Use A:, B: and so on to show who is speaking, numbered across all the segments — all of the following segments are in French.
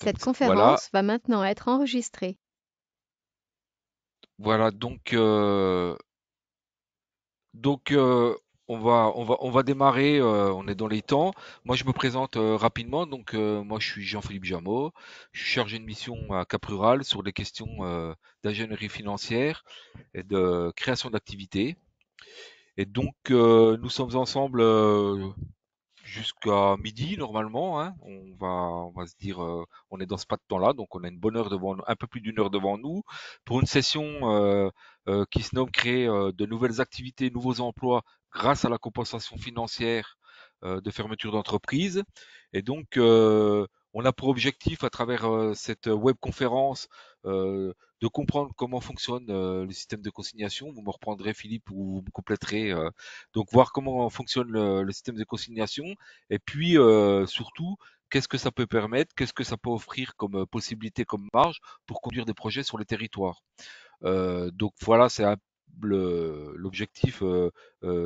A: Cette
B: Voilà,
A: conférence va maintenant être enregistrée.
B: voilà. Donc, on va démarrer. On est dans les temps. Moi, je me présente rapidement. Donc, moi, je suis Jean-Philippe Jameau. Je suis chargé de mission à Cap Rural sur les questions d'ingénierie financière et de création d'activités. Et donc, nous sommes ensemble jusqu'à midi normalement, hein. On va se dire, on est dans ce pas de temps-là, donc on a une bonne heure devant, un peu plus d'une heure devant nous, pour une session qui se nomme créer de nouvelles activités, nouveaux emplois grâce à la compensation financière de fermeture d'entreprise. Et donc, on a pour objectif à travers cette webconférence de comprendre comment fonctionne le système de consignation. Vous me reprendrez Philippe ou vous me compléterez. Donc voir comment fonctionne le système de consignation et puis surtout qu'est-ce que ça peut permettre, qu'est-ce que ça peut offrir comme possibilité, comme marge pour conduire des projets sur les territoires. Donc voilà, c'est l'objectif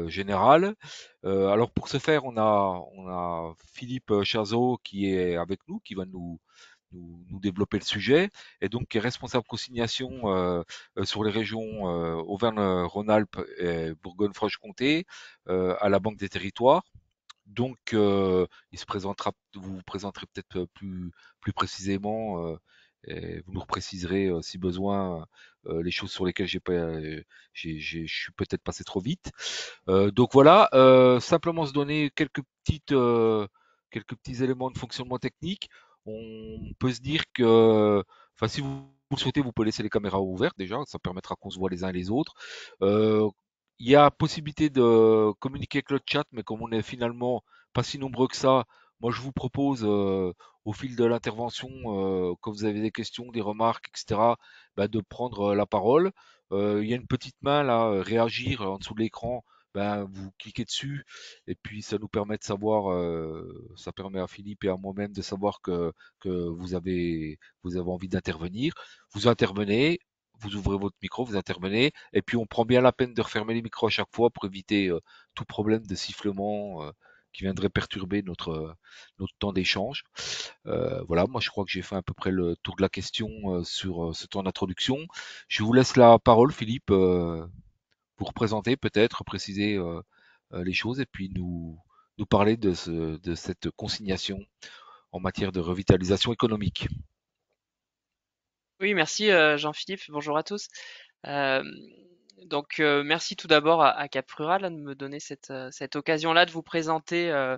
B: général. Alors pour ce faire, on a Philippe Chazot qui est avec nous, qui va nous développer le sujet, et donc qui est responsable consignation sur les régions Auvergne-Rhône-Alpes et Bourgogne-Franche-Comté à la Banque des Territoires. Donc, il se présentera, vous vous présenterez peut-être plus précisément, et vous nous repréciserez si besoin les choses sur lesquelles je suis peut-être passé trop vite. Donc voilà, simplement se donner quelques petits éléments de fonctionnement technique. On peut se dire que, enfin, si vous le souhaitez, vous pouvez laisser les caméras ouvertes déjà, ça permettra qu'on se voit les uns et les autres. Euh, il y a possibilité de communiquer avec le chat, mais comme on est finalement pas si nombreux que ça, moi je vous propose au fil de l'intervention, quand vous avez des questions, des remarques, etc., bah, de prendre la parole. Il y a une petite main là, réagir en dessous de l'écran, ben, vous cliquez dessus et puis ça nous permet de savoir, ça permet à Philippe et à moi-même de savoir que vous avez envie d'intervenir. Vous intervenez, vous ouvrez votre micro, vous intervenez, et puis on prend bien la peine de refermer les micros à chaque fois pour éviter tout problème de sifflement qui viendrait perturber notre temps d'échange. Voilà, moi je crois que j'ai fait à peu près le tour de la question sur ce temps d'introduction. Je vous laisse la parole, Philippe, pour présenter peut-être, préciser les choses et puis nous parler de cette consignation en matière de revitalisation économique.
C: Oui, merci Jean-Philippe, bonjour à tous. Euh, merci tout d'abord à Cap Rural de me donner cette occasion-là de vous présenter, euh,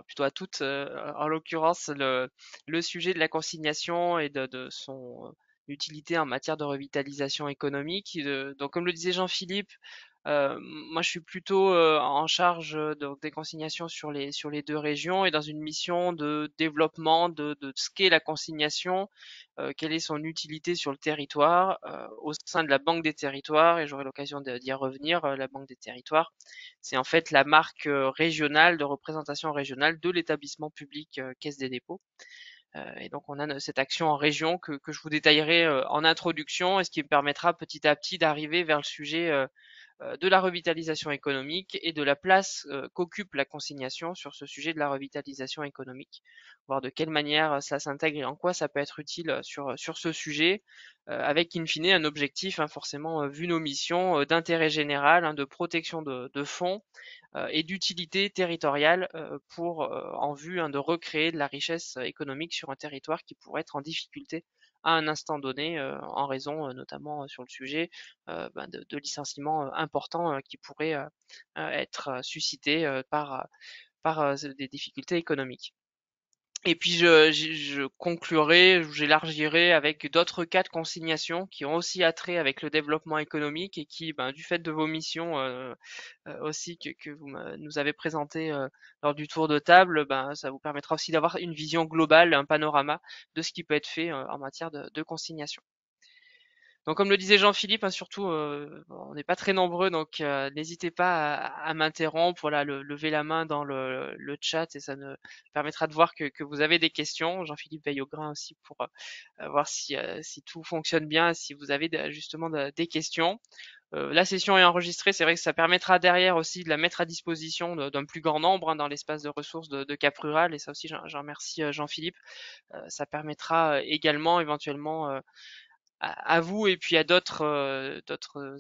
C: plutôt à toutes, en l'occurrence, le sujet de la consignation et de son utilité en matière de revitalisation économique. Donc, comme le disait Jean-Philippe, moi, je suis plutôt en charge donc, des consignations sur les deux régions et dans une mission de développement de ce qu'est la consignation, quelle est son utilité sur le territoire, au sein de la Banque des Territoires, et j'aurai l'occasion d'y revenir. La Banque des Territoires, c'est en fait la marque régionale de représentation régionale de l'établissement public Caisse des dépôts. Et donc on a cette action en région que je vous détaillerai en introduction, et ce qui me permettra petit à petit d'arriver vers le sujet de la revitalisation économique et de la place qu'occupe la consignation sur ce sujet de la revitalisation économique, voir de quelle manière ça s'intègre et en quoi ça peut être utile sur ce sujet, avec in fine un objectif, hein, forcément, vu nos missions, d'intérêt général, hein, de protection de fonds et d'utilité territoriale, pour en vue, hein, de recréer de la richesse économique sur un territoire qui pourrait être en difficulté à un instant donné, en raison notamment sur le sujet de licenciements importants qui pourraient être suscités par des difficultés économiques. Et puis je conclurai, j'élargirai avec d'autres cas de consignation qui ont aussi attrait avec le développement économique et qui, ben, du fait de vos missions aussi que vous nous avez présenté lors du tour de table, ben, ça vous permettra aussi d'avoir une vision globale, un panorama de ce qui peut être fait en matière de consignation. Donc, comme le disait Jean-Philippe, hein, surtout, on n'est pas très nombreux, donc n'hésitez pas à m'interrompre, voilà, lever la main dans le chat et ça me permettra de voir que vous avez des questions. Jean-Philippe veille au grain aussi pour voir si tout fonctionne bien, si vous avez justement des questions. La session est enregistrée, c'est vrai que ça permettra derrière aussi de la mettre à disposition d'un plus grand nombre hein, dans l'espace de ressources de Cap Rural, et ça aussi j'en remercie Jean-Philippe. Ça permettra également éventuellement à vous et puis à d'autres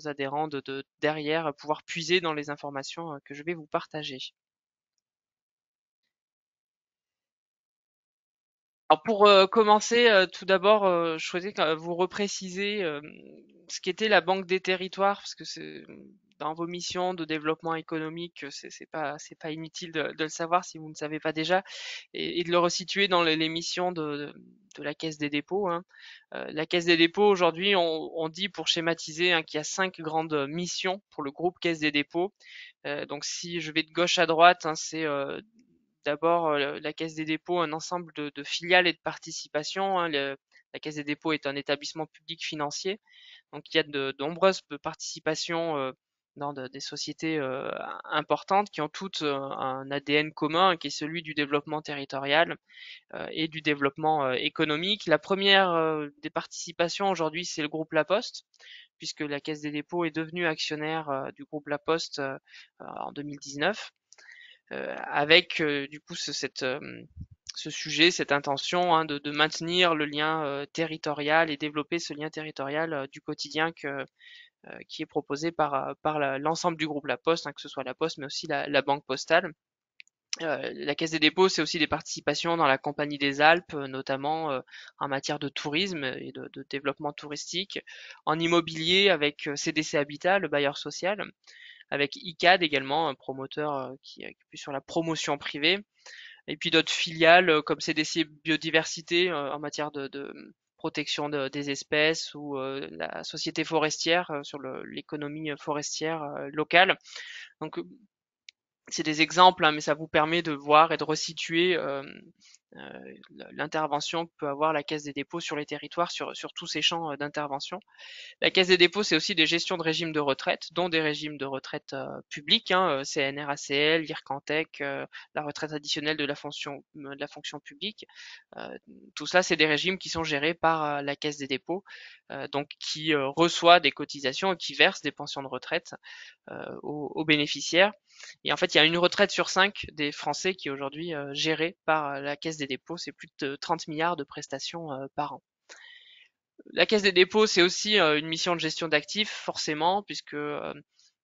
C: adhérents de derrière pouvoir puiser dans les informations que je vais vous partager. Alors pour commencer, tout d'abord, je souhaitais vous repréciser ce qu'était la Banque des territoires, parce que c'est dans vos missions de développement économique, c'est pas inutile de le savoir si vous ne savez pas déjà, et de le resituer dans les missions de la Caisse des dépôts. Hein. La Caisse des dépôts aujourd'hui, on dit pour schématiser hein, qu'il y a 5 grandes missions pour le groupe Caisse des dépôts. Donc si je vais de gauche à droite, hein, c'est d'abord la Caisse des dépôts, un ensemble de filiales et de participations. Hein. La Caisse des dépôts est un établissement public financier, donc il y a de nombreuses participations dans des sociétés importantes qui ont toutes un ADN commun qui est celui du développement territorial et du développement économique. La première des participations aujourd'hui, c'est le groupe La Poste, puisque la Caisse des dépôts est devenue actionnaire du groupe La Poste en 2019, avec du coup ce sujet, cette intention hein, de maintenir le lien territorial et développer ce lien territorial du quotidien qui est proposé par l'ensemble du groupe La Poste, hein, que ce soit La Poste mais aussi la Banque Postale. La Caisse des dépôts, c'est aussi des participations dans la Compagnie des Alpes, notamment en matière de tourisme et de développement touristique, en immobilier avec CDC Habitat, le bailleur social, avec ICAD également, un promoteur qui est plus sur la promotion privée, et puis d'autres filiales comme CDC Biodiversité en matière de protection des espèces, ou la société forestière sur l'économie forestière locale. Donc c'est des exemples, hein, mais ça vous permet de voir et de resituer l'intervention que peut avoir la Caisse des dépôts sur les territoires, sur tous ces champs d'intervention. La Caisse des dépôts, c'est aussi des gestions de régimes de retraite, dont des régimes de retraite publics, hein, CNRACL, l'IRCANTEC, la retraite additionnelle de la fonction publique. Tout ça, c'est des régimes qui sont gérés par la Caisse des dépôts, donc qui reçoit des cotisations et qui verse des pensions de retraite aux bénéficiaires. Et en fait, il y a une retraite sur 5 des Français qui est aujourd'hui gérée par la Caisse des dépôts. C'est plus de 30 milliards de prestations par an. La Caisse des dépôts, c'est aussi une mission de gestion d'actifs, forcément, puisque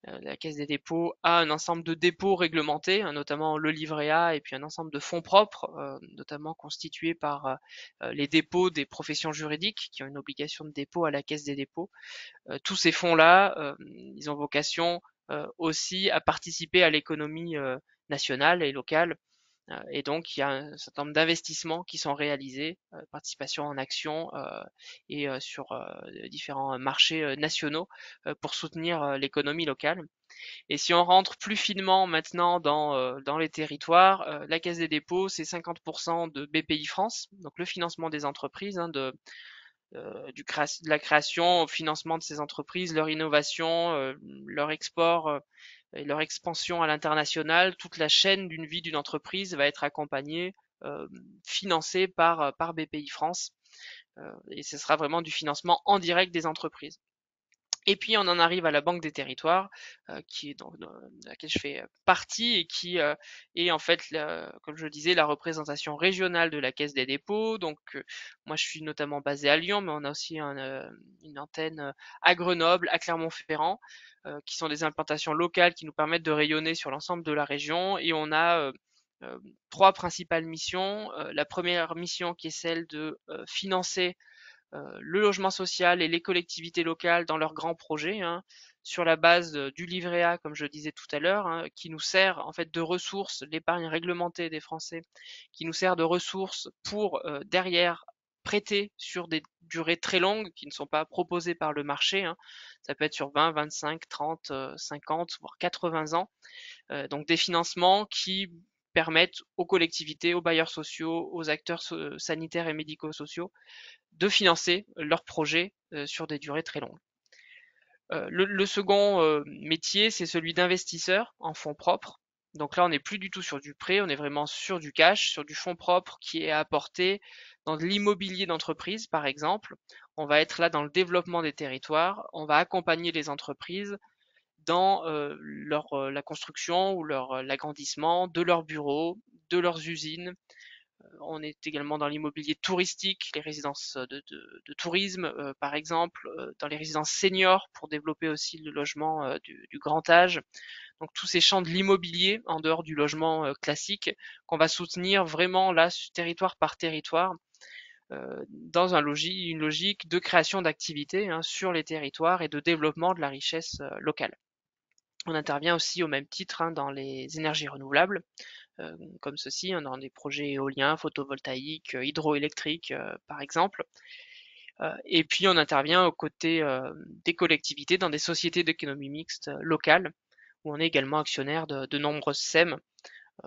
C: la Caisse des dépôts a un ensemble de dépôts réglementés, hein, notamment le livret A, et puis un ensemble de fonds propres, notamment constitués par les dépôts des professions juridiques qui ont une obligation de dépôt à la Caisse des dépôts. Tous ces fonds-là, ils ont vocation aussi à participer à l'économie nationale et locale. Et donc, il y a un certain nombre d'investissements qui sont réalisés, participation en actions et sur différents marchés nationaux pour soutenir l'économie locale. Et si on rentre plus finement maintenant dans les territoires, la Caisse des dépôts, c'est 50% de BPI France, donc le financement des entreprises, hein, de la création au financement de ces entreprises, leur innovation, leur export et leur expansion à l'international. Toute la chaîne d'une vie d'une entreprise va être accompagnée, financée par BPI France, et ce sera vraiment du financement en direct des entreprises. Et puis on en arrive à la Banque des territoires, qui est de laquelle je fais partie et qui est en fait, comme je le disais, la représentation régionale de la Caisse des dépôts. Donc moi je suis notamment basé à Lyon, mais on a aussi une antenne à Grenoble, à Clermont-Ferrand, qui sont des implantations locales qui nous permettent de rayonner sur l'ensemble de la région. Et on a euh, 3 principales missions. La première mission qui est celle de financer le logement social et les collectivités locales dans leurs grands projets, hein, sur la base du livret A, comme je le disais tout à l'heure, hein, qui nous sert en fait de ressources, l'épargne réglementée des Français, qui nous sert de ressources pour derrière prêter sur des durées très longues qui ne sont pas proposées par le marché. Hein. Ça peut être sur 20, 25, 30, 50, voire 80 ans. Donc des financements qui permettent aux collectivités, aux bailleurs sociaux, aux acteurs sanitaires et médico-sociaux de financer leurs projets sur des durées très longues. Le second métier, c'est celui d'investisseur en fonds propres. Donc là, on n'est plus du tout sur du prêt, on est vraiment sur du cash, sur du fonds propre qui est apporté dans de l'immobilier d'entreprise, par exemple. On va être là dans le développement des territoires, on va accompagner les entreprises dans la construction ou l'agrandissement de leurs bureaux, de leurs usines. On est également dans l'immobilier touristique, les résidences de tourisme, par exemple, dans les résidences seniors pour développer aussi le logement du grand âge. Donc tous ces champs de l'immobilier en dehors du logement classique qu'on va soutenir vraiment là territoire par territoire dans une logique de création d'activités sur les territoires et de développement de la richesse locale. On intervient aussi au même titre dans les énergies renouvelables, comme ceci, dans des projets éoliens, photovoltaïques, hydroélectriques par exemple. Et puis on intervient aux côtés des collectivités dans des sociétés d'économie mixte locales, où on est également actionnaire de nombreuses SEM.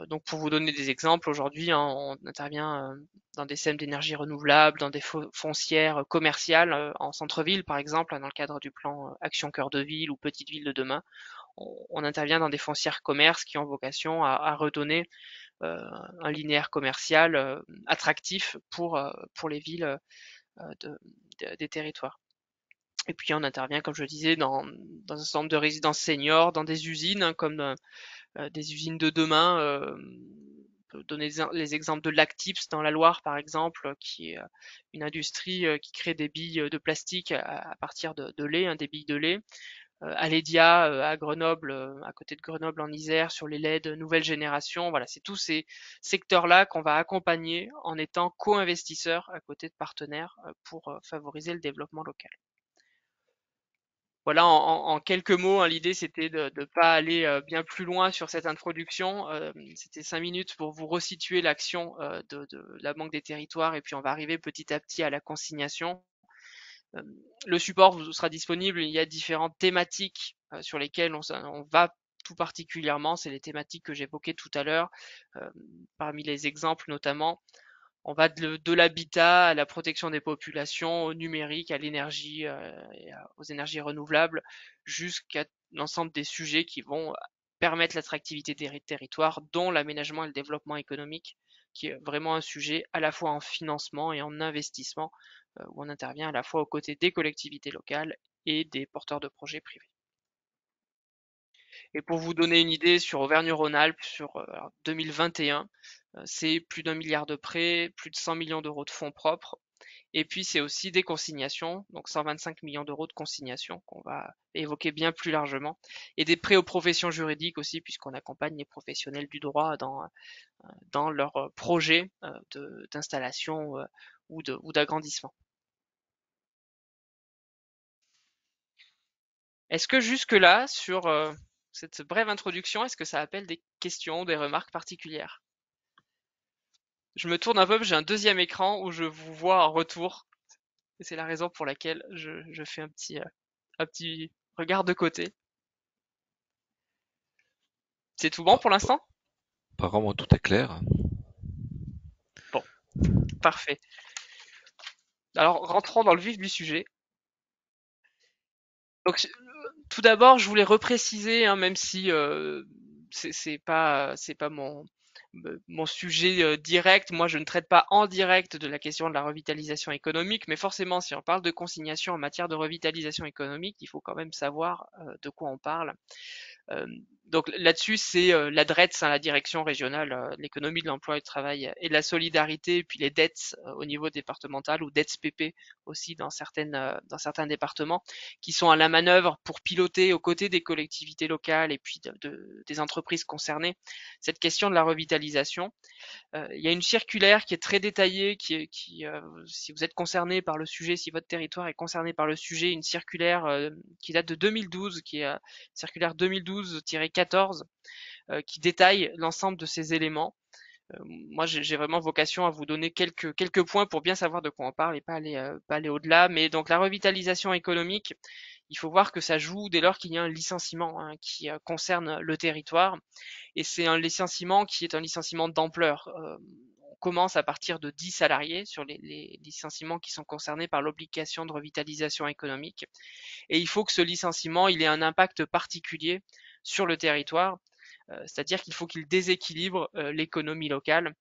C: Donc pour vous donner des exemples, aujourd'hui on intervient dans des SEM d'énergie renouvelable, dans des foncières commerciales en centre-ville par exemple, dans le cadre du plan Action Cœur de Ville ou Petite Ville de demain. On intervient dans des foncières commerces qui ont vocation à redonner un linéaire commercial attractif pour les villes des territoires. Et puis on intervient, comme je le disais, dans un certain nombre de résidences seniors, dans des usines comme des usines de demain. On peut donner les exemples de Lactips dans la Loire, par exemple, qui est une industrie qui crée des billes de plastique à partir de lait, des billes de lait. Aledia à Grenoble, à côté de Grenoble en Isère, sur les LED nouvelle génération. Voilà, c'est tous ces secteurs-là qu'on va accompagner en étant co-investisseurs à côté de partenaires pour favoriser le développement local. Voilà, en quelques mots, l'idée c'était de ne pas aller bien plus loin sur cette introduction. C'était 5 minutes pour vous resituer l'action de la Banque des Territoires et puis on va arriver petit à petit à la consignation. Le support vous sera disponible, il y a différentes thématiques sur lesquelles on va tout particulièrement, c'est les thématiques que j'évoquais tout à l'heure, parmi les exemples notamment. On va de l'habitat à la protection des populations, au numérique, à l'énergie, aux énergies renouvelables, jusqu'à l'ensemble des sujets qui vont permettre l'attractivité des territoires, dont l'aménagement et le développement économique, qui est vraiment un sujet à la fois en financement et en investissement, où on intervient à la fois aux côtés des collectivités locales et des porteurs de projets privés. Et pour vous donner une idée sur Auvergne-Rhône-Alpes, sur 2021, c'est plus d'1 milliard de prêts, plus de 100 millions d'euros de fonds propres. Et puis c'est aussi des consignations, donc 125 millions d'euros de consignations qu'on va évoquer bien plus largement, et des prêts aux professions juridiques aussi, puisqu'on accompagne les professionnels du droit dans leurs projets d'installation ou d'agrandissement. Est-ce que jusque-là, sur cette brève introduction, est-ce que ça appelle des questions, des remarques particulières? Je me tourne un peu, j'ai un deuxième écran où je vous vois en retour. Et c'est la raison pour laquelle je fais un petit regard de côté. C'est tout bon
B: Pa-
C: pour
B: pa-
C: l'instant?
B: Apparemment, tout est clair.
C: Bon, parfait. Alors, rentrons dans le vif du sujet. Donc, tout d'abord, je voulais repréciser, même si c'est pas mon sujet direct. Moi, je ne traite pas en direct de la question de la revitalisation économique, mais forcément, si on parle de consignation en matière de revitalisation économique, il faut quand même savoir de quoi on parle. Euh, donc là-dessus, c'est la DRETS, la Direction régionale de l'économie, de l'emploi et du travail et de la solidarité, et puis les DETS au niveau départemental ou DETS-PP aussi dans certains départements, qui sont à la manœuvre pour piloter aux côtés des collectivités locales et puis des entreprises concernées cette question de la revitalisation. Il y a une circulaire qui est très détaillée, si vous êtes concerné par le sujet, si votre territoire est concerné par le sujet, une circulaire qui date de 2012, qui est circulaire 2012-14, qui détaille l'ensemble de ces éléments. Moi, j'ai vraiment vocation à vous donner quelques points pour bien savoir de quoi on parle et pas aller au-delà. Mais donc la revitalisation économique, il faut voir que ça joue dès lors qu'il y a un licenciement qui concerne le territoire. Et c'est un licenciement qui est un licenciement d'ampleur. On commence à partir de 10 salariés sur les licenciements qui sont concernés par l'obligation de revitalisation économique. Et il faut que ce licenciement il ait un impact particulier sur le territoire. C'est-à-dire qu'il faut qu'il déséquilibre l'économie locale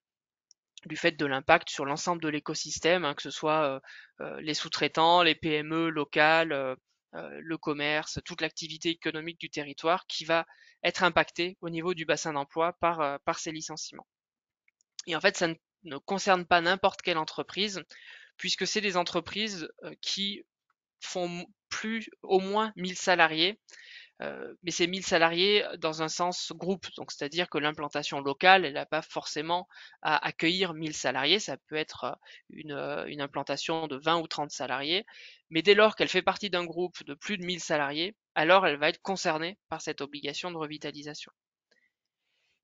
C: du fait de l'impact sur l'ensemble de l'écosystème, hein, que ce soit les sous-traitants, les PME locales, le commerce, toute l'activité économique du territoire qui va être impactée au niveau du bassin d'emploi par ces licenciements. Et en fait, ça ne concerne pas n'importe quelle entreprise, puisque c'est des entreprises qui font plus au moins 1000 salariés, mais c'est 1000 salariés dans un sens groupe, donc c'est-à-dire que l'implantation locale, elle n'a pas forcément à accueillir 1000 salariés, ça peut être une implantation de 20 ou 30 salariés, mais dès lors qu'elle fait partie d'un groupe de plus de 1000 salariés, alors elle va être concernée par cette obligation de revitalisation.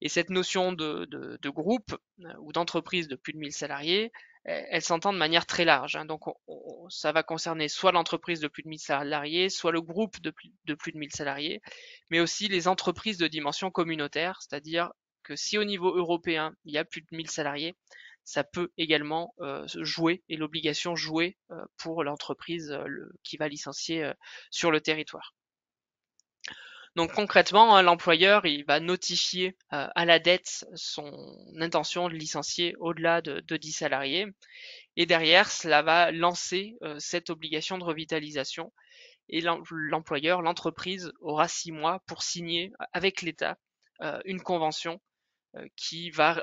C: Et cette notion de groupe ou d'entreprise de plus de 1000 salariés, elle s'entend de manière très large, hein. Donc ça va concerner soit l'entreprise de plus de 1000 salariés, soit le groupe de plus de 1000 salariés, mais aussi les entreprises de dimension communautaire, c'est-à-dire que si au niveau européen il y a plus de 1000 salariés, ça peut également jouer et l'obligation jouer pour l'entreprise qui va licencier sur le territoire. Donc concrètement, hein, l'employeur il va notifier à la dette son intention de licencier au-delà de 10 salariés et derrière cela va lancer cette obligation de revitalisation et l'employeur, l'entreprise aura 6 mois pour signer avec l'État une convention qui va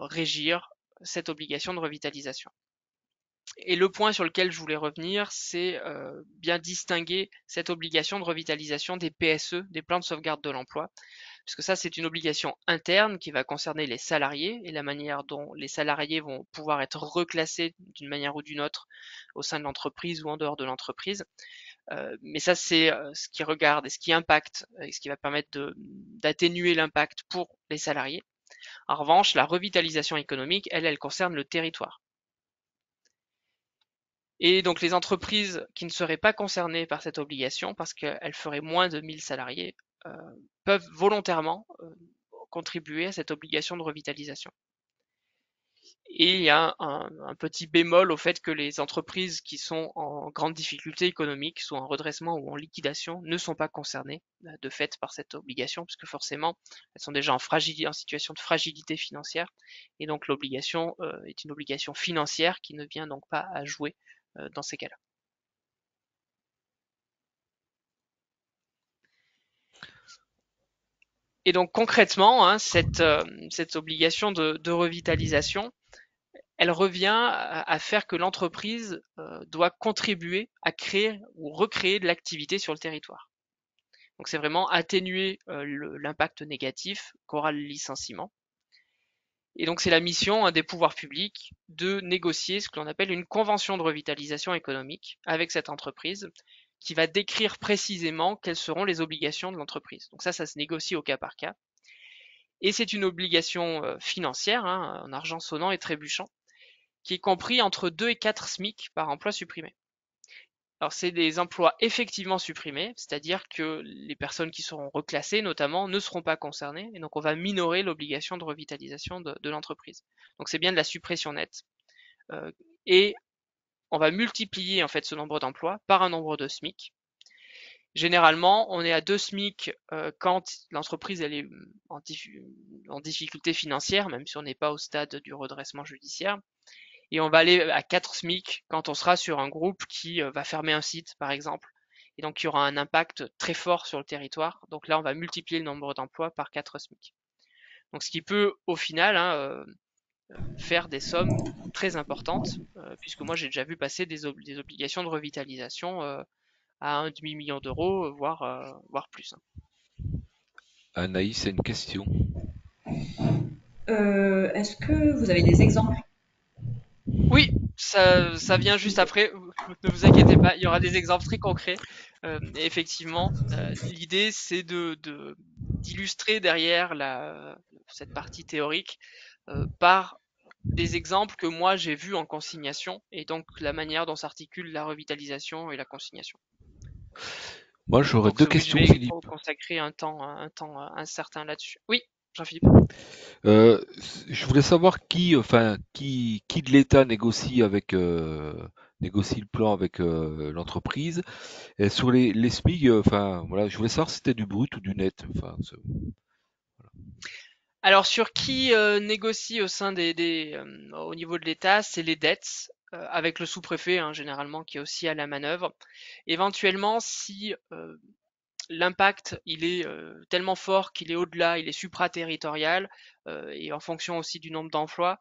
C: régir cette obligation de revitalisation. Et le point sur lequel je voulais revenir, c'est bien distinguer cette obligation de revitalisation des PSE, des plans de sauvegarde de l'emploi, puisque ça c'est une obligation interne qui va concerner les salariés et la manière dont les salariés vont pouvoir être reclassés d'une manière ou d'une autre au sein de l'entreprise ou en dehors de l'entreprise. Mais ça c'est ce qui regarde et ce qui impacte et ce qui va permettre d'atténuer l'impact pour les salariés. En revanche, la revitalisation économique, elle concerne le territoire. Et donc les entreprises qui ne seraient pas concernées par cette obligation, parce qu'elles feraient moins de 1000 salariés, peuvent volontairement contribuer à cette obligation de revitalisation. Et il y a un petit bémol au fait que les entreprises qui sont en grande difficulté économique, soit en redressement ou en liquidation, ne sont pas concernées de fait par cette obligation, puisque forcément elles sont déjà en situation de fragilité financière, et donc l'obligation est une obligation financière qui ne vient donc pas à jouer dans ces cas-là. Et donc concrètement, hein, cette obligation de revitalisation, elle revient à faire que l'entreprise doit contribuer à créer ou recréer de l'activité sur le territoire. Donc c'est vraiment atténuer l'impact négatif qu'aura le licenciement. Et donc c'est la mission des pouvoirs publics de négocier ce que l'on appelle une convention de revitalisation économique avec cette entreprise qui va décrire précisément quelles seront les obligations de l'entreprise. Donc ça se négocie au cas par cas. Et c'est une obligation financière, hein, en argent sonnant et trébuchant, qui est compris entre 2 et 4 SMIC par emploi supprimé. Alors c'est des emplois effectivement supprimés, c'est-à-dire que les personnes qui seront reclassées notamment ne seront pas concernées, et donc on va minorer l'obligation de revitalisation de l'entreprise. Donc c'est bien de la suppression nette. Et on va multiplier en fait ce nombre d'emplois par un nombre de SMIC. Généralement, on est à 2 SMIC quand l'entreprise elle est en difficulté financière, même si on n'est pas au stade du redressement judiciaire. Et on va aller à 4 SMIC quand on sera sur un groupe qui va fermer un site, par exemple. Et donc, il y aura un impact très fort sur le territoire. Donc là, on va multiplier le nombre d'emplois par 4 SMIC. Donc, ce qui peut, au final, hein, faire des sommes très importantes, puisque moi, j'ai déjà vu passer des obligations de revitalisation à un demi-million d'euros, voire plus.
B: Anaïs, c'est une question.
D: Est-ce que vous avez des exemples?
C: Oui, ça vient juste après. Ne vous inquiétez pas, il y aura des exemples très concrets. Et effectivement, l'idée c'est d'illustrer derrière cette partie théorique par des exemples que moi j'ai vus en consignation et donc la manière dont s'articule la revitalisation et la consignation.
B: Moi, j'aurais
C: Donc
B: deux
C: oui, je
B: questions,
C: vais
B: Philippe.
C: consacrer un temps incertain là-dessus. Oui, Jean-Philippe.
B: Euh, je voulais savoir qui de l'État négocie le plan avec l'entreprise. Et sur les SMIC, voilà, je voulais savoir si c'était du brut ou du net.
C: Alors sur qui négocie au sein au niveau de l'État, c'est les dettes, avec le sous-préfet hein, généralement qui est aussi à la manœuvre. Éventuellement, si l'impact il est tellement fort qu'il est au-delà, il est supraterritorial et en fonction aussi du nombre d'emplois,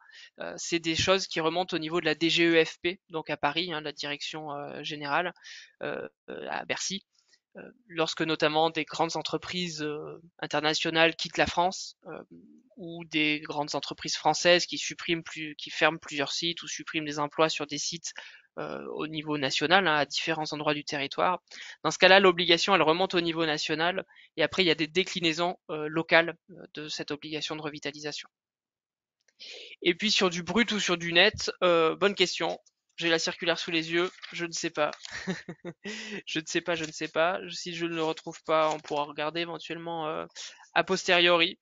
C: c'est des choses qui remontent au niveau de la DGEFP, donc à Paris, hein, la direction générale à Bercy. Lorsque notamment des grandes entreprises internationales quittent la France ou des grandes entreprises françaises qui ferment plusieurs sites ou suppriment des emplois sur des sites au niveau national, hein, à différents endroits du territoire. Dans ce cas-là, l'obligation, elle remonte au niveau national et après, il y a des déclinaisons locales de cette obligation de revitalisation. Et puis sur du brut ou sur du net, bonne question. J'ai la circulaire sous les yeux, je ne sais pas. Je ne sais pas, je ne sais pas. Si je ne le retrouve pas, on pourra regarder éventuellement a posteriori.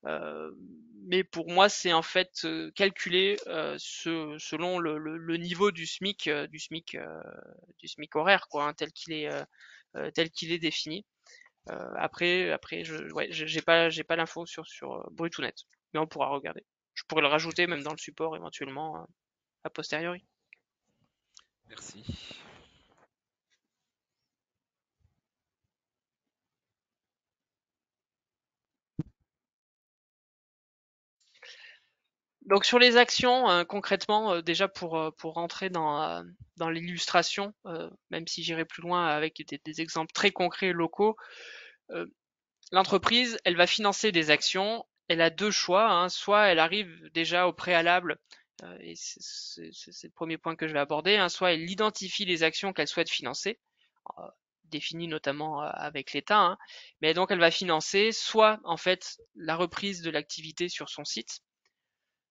C: Mais pour moi, c'est en fait calculé selon le niveau du SMIC, du SMIC horaire, quoi, hein, tel qu'il est défini. Après, j'ai pas l'info sur brut ou net, mais on pourra regarder. Je pourrais le rajouter même dans le support éventuellement a posteriori.
B: Merci.
C: Donc sur les actions, concrètement, déjà pour rentrer dans l'illustration, même si j'irai plus loin avec des exemples très concrets locaux, l'entreprise, elle va financer des actions. Elle a deux choix, hein. Soit elle arrive déjà au préalable, et c'est le premier point que je vais aborder, hein, soit elle identifie les actions qu'elle souhaite financer, euh, définies notamment avec l'État, hein, mais donc elle va financer soit en fait la reprise de l'activité sur son site.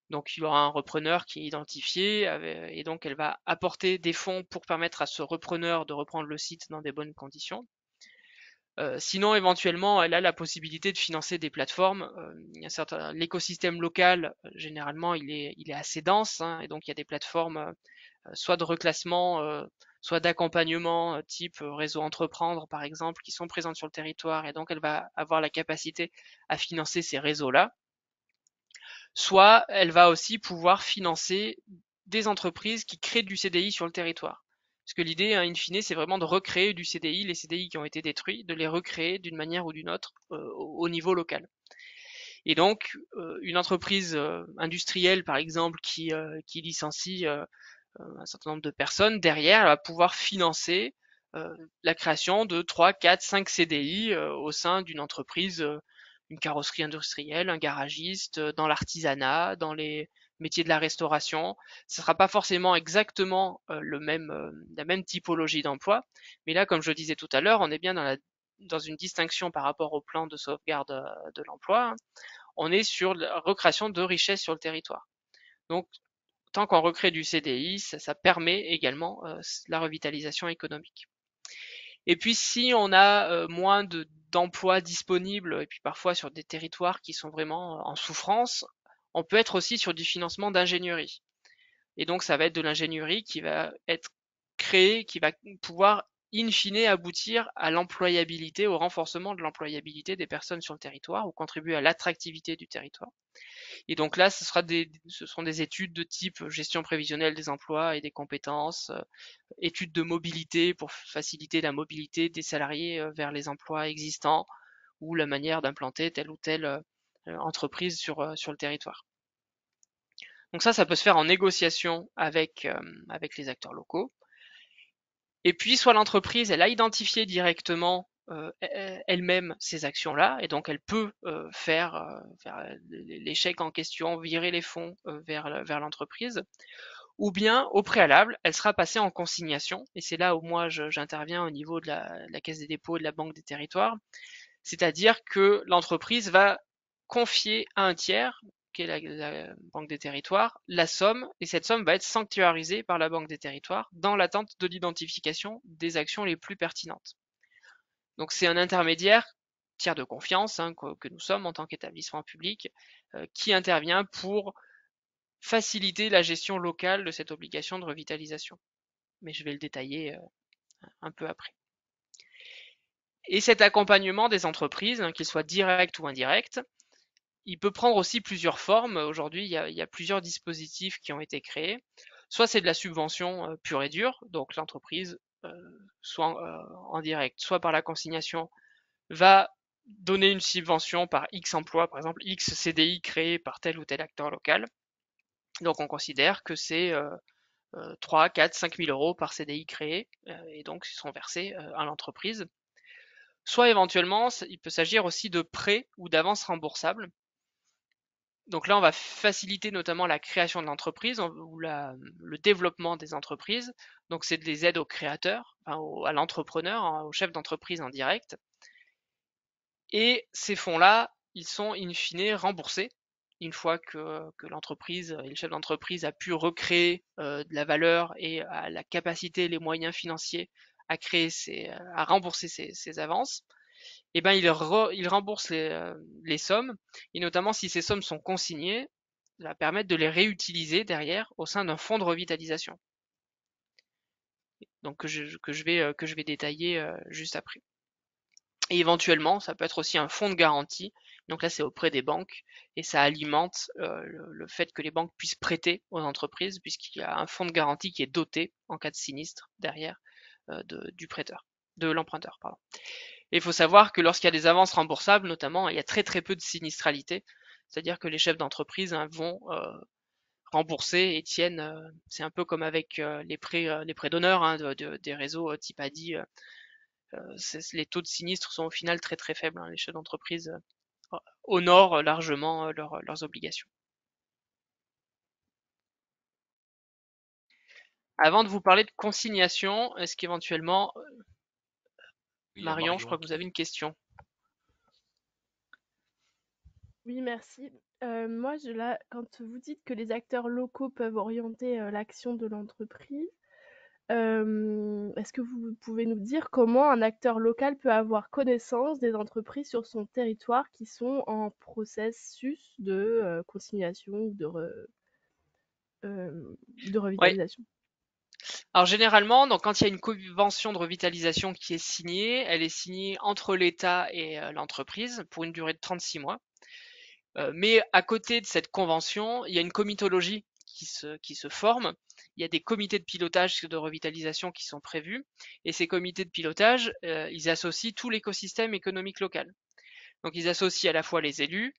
C: Donc il y aura un repreneur qui est identifié et donc elle va apporter des fonds pour permettre à ce repreneur de reprendre le site dans des bonnes conditions. Sinon, éventuellement, elle a la possibilité de financer des plateformes. L'écosystème local, généralement, il est assez dense, hein, et donc il y a des plateformes soit de reclassement, soit d'accompagnement, type réseau entreprendre par exemple, qui sont présentes sur le territoire, et donc elle va avoir la capacité à financer ces réseaux-là. Soit elle va aussi pouvoir financer des entreprises qui créent du CDI sur le territoire. Parce que l'idée, hein, in fine, c'est vraiment de recréer du CDI, les CDI qui ont été détruits, de les recréer d'une manière ou d'une autre au niveau local. Et donc, une entreprise industrielle, par exemple, qui licencie un certain nombre de personnes, derrière, elle va pouvoir financer la création de 3, 4, 5 CDI au sein d'une entreprise, une carrosserie industrielle, un garagiste, dans l'artisanat, dans les métiers de la restauration. Ce ne sera pas forcément exactement la même typologie d'emploi, mais là, comme je disais tout à l'heure, on est bien dans une distinction par rapport au plan de sauvegarde de l'emploi. On est sur la recréation de richesses sur le territoire. Donc, tant qu'on recrée du CDI, ça permet également la revitalisation économique. Et puis si on a moins d'emplois disponibles, et puis parfois sur des territoires qui sont vraiment en souffrance, on peut être aussi sur du financement d'ingénierie. Et donc ça va être de l'ingénierie qui va être créée, qui va pouvoir in fine aboutir à l'employabilité, au renforcement de l'employabilité des personnes sur le territoire ou contribuer à l'attractivité du territoire. Et donc là, ce seront des études de type gestion prévisionnelle des emplois et des compétences, études de mobilité pour faciliter la mobilité des salariés vers les emplois existants ou la manière d'implanter telle ou telle entreprise sur le territoire. Donc ça peut se faire en négociation avec les acteurs locaux. Et puis, soit l'entreprise, elle a identifié directement elle-même ces actions-là, et donc elle peut faire l'échec en question, virer les fonds vers l'entreprise, ou bien au préalable, elle sera passée en consignation, et c'est là où moi j'interviens au niveau de la Caisse des dépôts et de la Banque des territoires, c'est-à-dire que l'entreprise va confier à un tiers, qui est la Banque des territoires, la somme, et cette somme va être sanctuarisée par la Banque des territoires dans l'attente de l'identification des actions les plus pertinentes. Donc c'est un intermédiaire, tiers de confiance, hein, que nous sommes en tant qu'établissement public, qui intervient pour faciliter la gestion locale de cette obligation de revitalisation. Mais je vais le détailler un peu après. Et cet accompagnement des entreprises, hein, qu'il soit direct ou indirect, il peut prendre aussi plusieurs formes. Aujourd'hui, il y a plusieurs dispositifs qui ont été créés. Soit c'est de la subvention pure et dure, donc l'entreprise, soit en direct, soit par la consignation, va donner une subvention par X emplois, par exemple X CDI créés par tel ou tel acteur local. Donc on considère que c'est 3, 4, 5 000 euros par CDI créé, et donc ils sont versés à l'entreprise. Soit éventuellement, il peut s'agir aussi de prêts ou d'avances remboursables. Donc là, on va faciliter notamment la création de l'entreprise ou le développement des entreprises. Donc c'est des aides aux créateurs, enfin, à l'entrepreneur, hein, au chef d'entreprise en direct. Et ces fonds-là, ils sont in fine remboursés une fois que l'entreprise et le chef d'entreprise a pu recréer de la valeur et a la capacité, les moyens financiers à créer à rembourser ces avances. Et ben il rembourse les sommes, et notamment si ces sommes sont consignées, ça va permettre de les réutiliser derrière au sein d'un fonds de revitalisation. Donc que je vais détailler juste après. Et éventuellement, ça peut être aussi un fonds de garantie. Donc là, c'est auprès des banques et ça alimente le fait que les banques puissent prêter aux entreprises puisqu'il y a un fonds de garantie qui est doté en cas de sinistre derrière du prêteur, de l'emprunteur, pardon. Et il faut savoir que lorsqu'il y a des avances remboursables, notamment, il y a très très peu de sinistralité. C'est-à-dire que les chefs d'entreprise vont rembourser et tiennent. C'est un peu comme avec les prêts d'honneur hein, des réseaux type ADI. Les taux de sinistre sont au final très très faibles. Hein. Les chefs d'entreprise honorent largement leurs obligations. Avant de vous parler de consignation, est-ce qu'éventuellement, Marion, je crois que vous avez une question.
E: Oui, merci. Moi, quand vous dites que les acteurs locaux peuvent orienter l'action de l'entreprise, est-ce que vous pouvez nous dire comment un acteur local peut avoir connaissance des entreprises sur son territoire qui sont en processus de consignation ou de revitalisation?
C: Alors généralement, donc quand il y a une convention de revitalisation qui est signée, elle est signée entre l'État et l'entreprise pour une durée de 36 mois. Mais à côté de cette convention, il y a une comitologie qui se forme. Il y a des comités de pilotage de revitalisation qui sont prévus. Et ces comités de pilotage, ils associent tout l'écosystème économique local. Donc ils associent à la fois les élus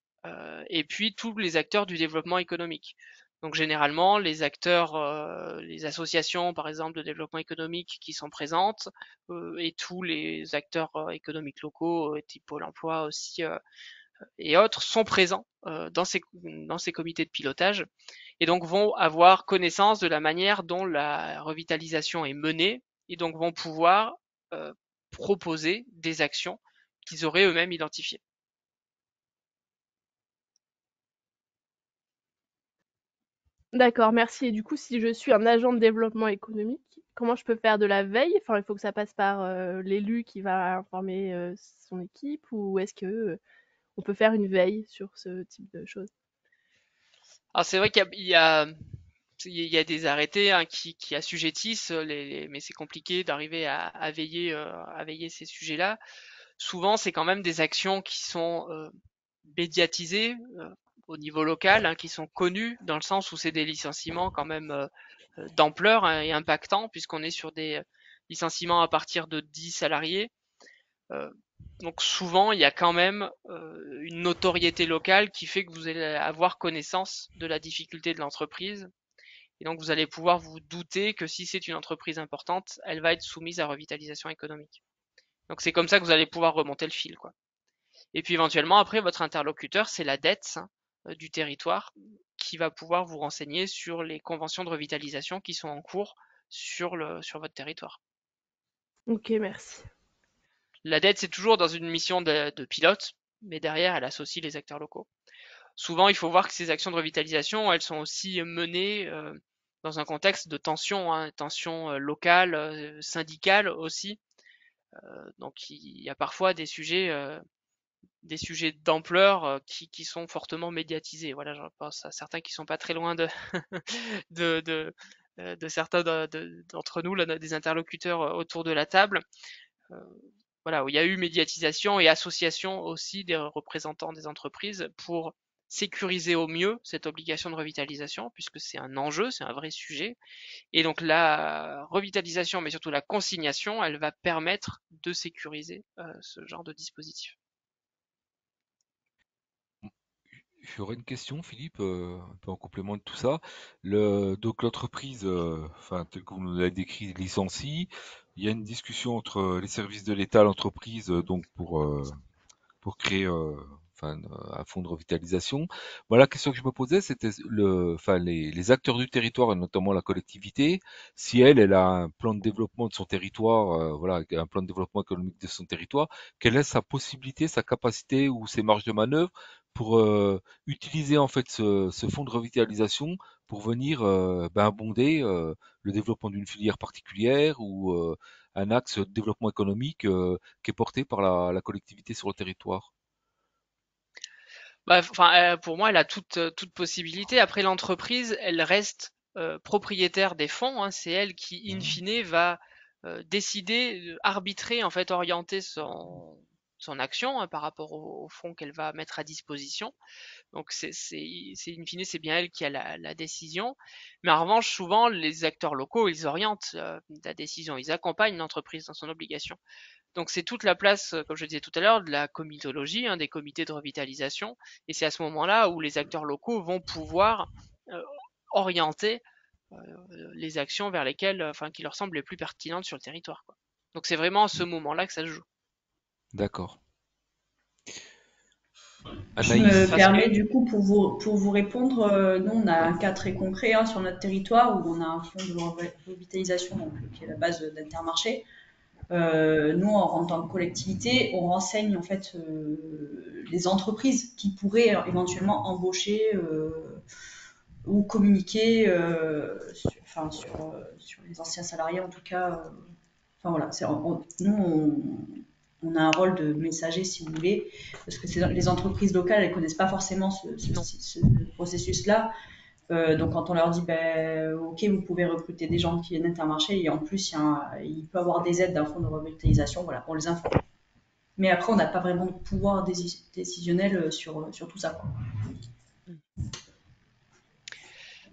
C: et puis tous les acteurs du développement économique. Donc généralement, les acteurs, les associations par exemple de développement économique qui sont présentes et tous les acteurs économiques locaux, type Pôle emploi aussi et autres, sont présents dans ces comités de pilotage et donc vont avoir connaissance de la manière dont la revitalisation est menée et donc vont pouvoir proposer des actions qu'ils auraient eux-mêmes identifiées.
E: D'accord, merci. Et du coup, si je suis un agent de développement économique, comment je peux faire de la veille? Enfin, il faut que ça passe par l'élu qui va informer son équipe, ou est-ce que on peut faire une veille sur ce type de choses?
C: Alors c'est vrai qu'il y a des arrêtés hein, qui assujettissent mais c'est compliqué d'arriver à veiller ces sujets-là. Souvent, c'est quand même des actions qui sont médiatisées au niveau local, hein, qui sont connues dans le sens où c'est des licenciements quand même d'ampleur hein, et impactants puisqu'on est sur des licenciements à partir de 10 salariés. Donc souvent, il y a quand même une notoriété locale qui fait que vous allez avoir connaissance de la difficulté de l'entreprise. Et donc vous allez pouvoir vous douter que si c'est une entreprise importante, elle va être soumise à revitalisation économique. Donc c'est comme ça que vous allez pouvoir remonter le fil, quoi. Et puis éventuellement, après, votre interlocuteur, c'est la dette du territoire qui va pouvoir vous renseigner sur les conventions de revitalisation qui sont en cours sur votre territoire.
E: Ok, merci.
C: La dette, c'est toujours dans une mission de pilote, mais derrière, elle associe les acteurs locaux. Souvent, il faut voir que ces actions de revitalisation, elles sont aussi menées dans un contexte de tension, hein, tension locale, syndicale aussi. Donc, il y a parfois des sujets d'ampleur qui sont fortement médiatisés. Voilà, je pense à certains qui sont pas très loin de certains d'entre nous, là, des interlocuteurs autour de la table. Voilà, où il y a eu médiatisation et association aussi des représentants des entreprises pour sécuriser au mieux cette obligation de revitalisation, puisque c'est un enjeu, c'est un vrai sujet. Et donc la revitalisation, mais surtout la consignation, elle va permettre de sécuriser ce genre de dispositif.
B: J'aurais une question, Philippe, un peu en complément de tout ça. Donc l'entreprise, enfin, telle que vous nous l'avez décrit, licencie. Il y a une discussion entre les services de l'État, l'entreprise, donc pour créer enfin, un fonds de revitalisation. Voilà, la question que je me posais, c'était enfin, les acteurs du territoire, et notamment la collectivité, si elle a un plan de développement de son territoire, voilà, un plan de développement économique de son territoire, quelle est sa possibilité, sa capacité ou ses marges de manœuvre pour utiliser en fait ce fonds de revitalisation pour venir abonder le développement d'une filière particulière ou un axe de développement économique qui est porté par la collectivité sur le territoire.
C: Bah, enfin, pour moi, elle a toute possibilité. Après, l'entreprise, elle reste propriétaire des fonds, hein. C'est elle qui, in
B: Mhm.
C: fine, va décider, arbitrer, en fait, orienter son action, hein, par rapport aux fonds qu'elle va mettre à disposition. Donc, in fine, c'est bien elle qui a la décision. Mais en revanche, souvent, les acteurs locaux, ils orientent la décision, ils accompagnent l'entreprise dans son obligation. Donc c'est toute la place, comme je disais tout à l'heure, de la comitologie, hein, des comités de revitalisation. Et c'est à ce moment-là où les acteurs locaux vont pouvoir euh, orienter euh, les actions vers lesquelles, enfin, qui leur semblent les plus pertinentes sur le territoire, quoi. Donc c'est vraiment à ce moment-là que ça se joue.
B: D'accord.
D: Je me
B: Anaïs,
C: Parce que
D: permets du coup pour vous répondre, nous on a un cas très concret hein, sur notre territoire où on a un fonds de revitalisation donc, qui est la base d'Intermarché. Nous en tant que collectivité, on renseigne en fait les entreprises qui pourraient éventuellement embaucher ou communiquer sur les anciens salariés en tout cas. Enfin voilà, on a un rôle de messager si vous voulez, parce que les entreprises locales elles connaissent pas forcément
C: non.
D: ce processus-là. Donc quand on leur dit ben, ok vous pouvez recruter des gens qui viennent d'Intermarché et en plus il peut avoir des aides d'un fonds de revitalisation, voilà, on les informe. Mais après on n'a pas vraiment de pouvoir décisionnel sur tout ça, quoi.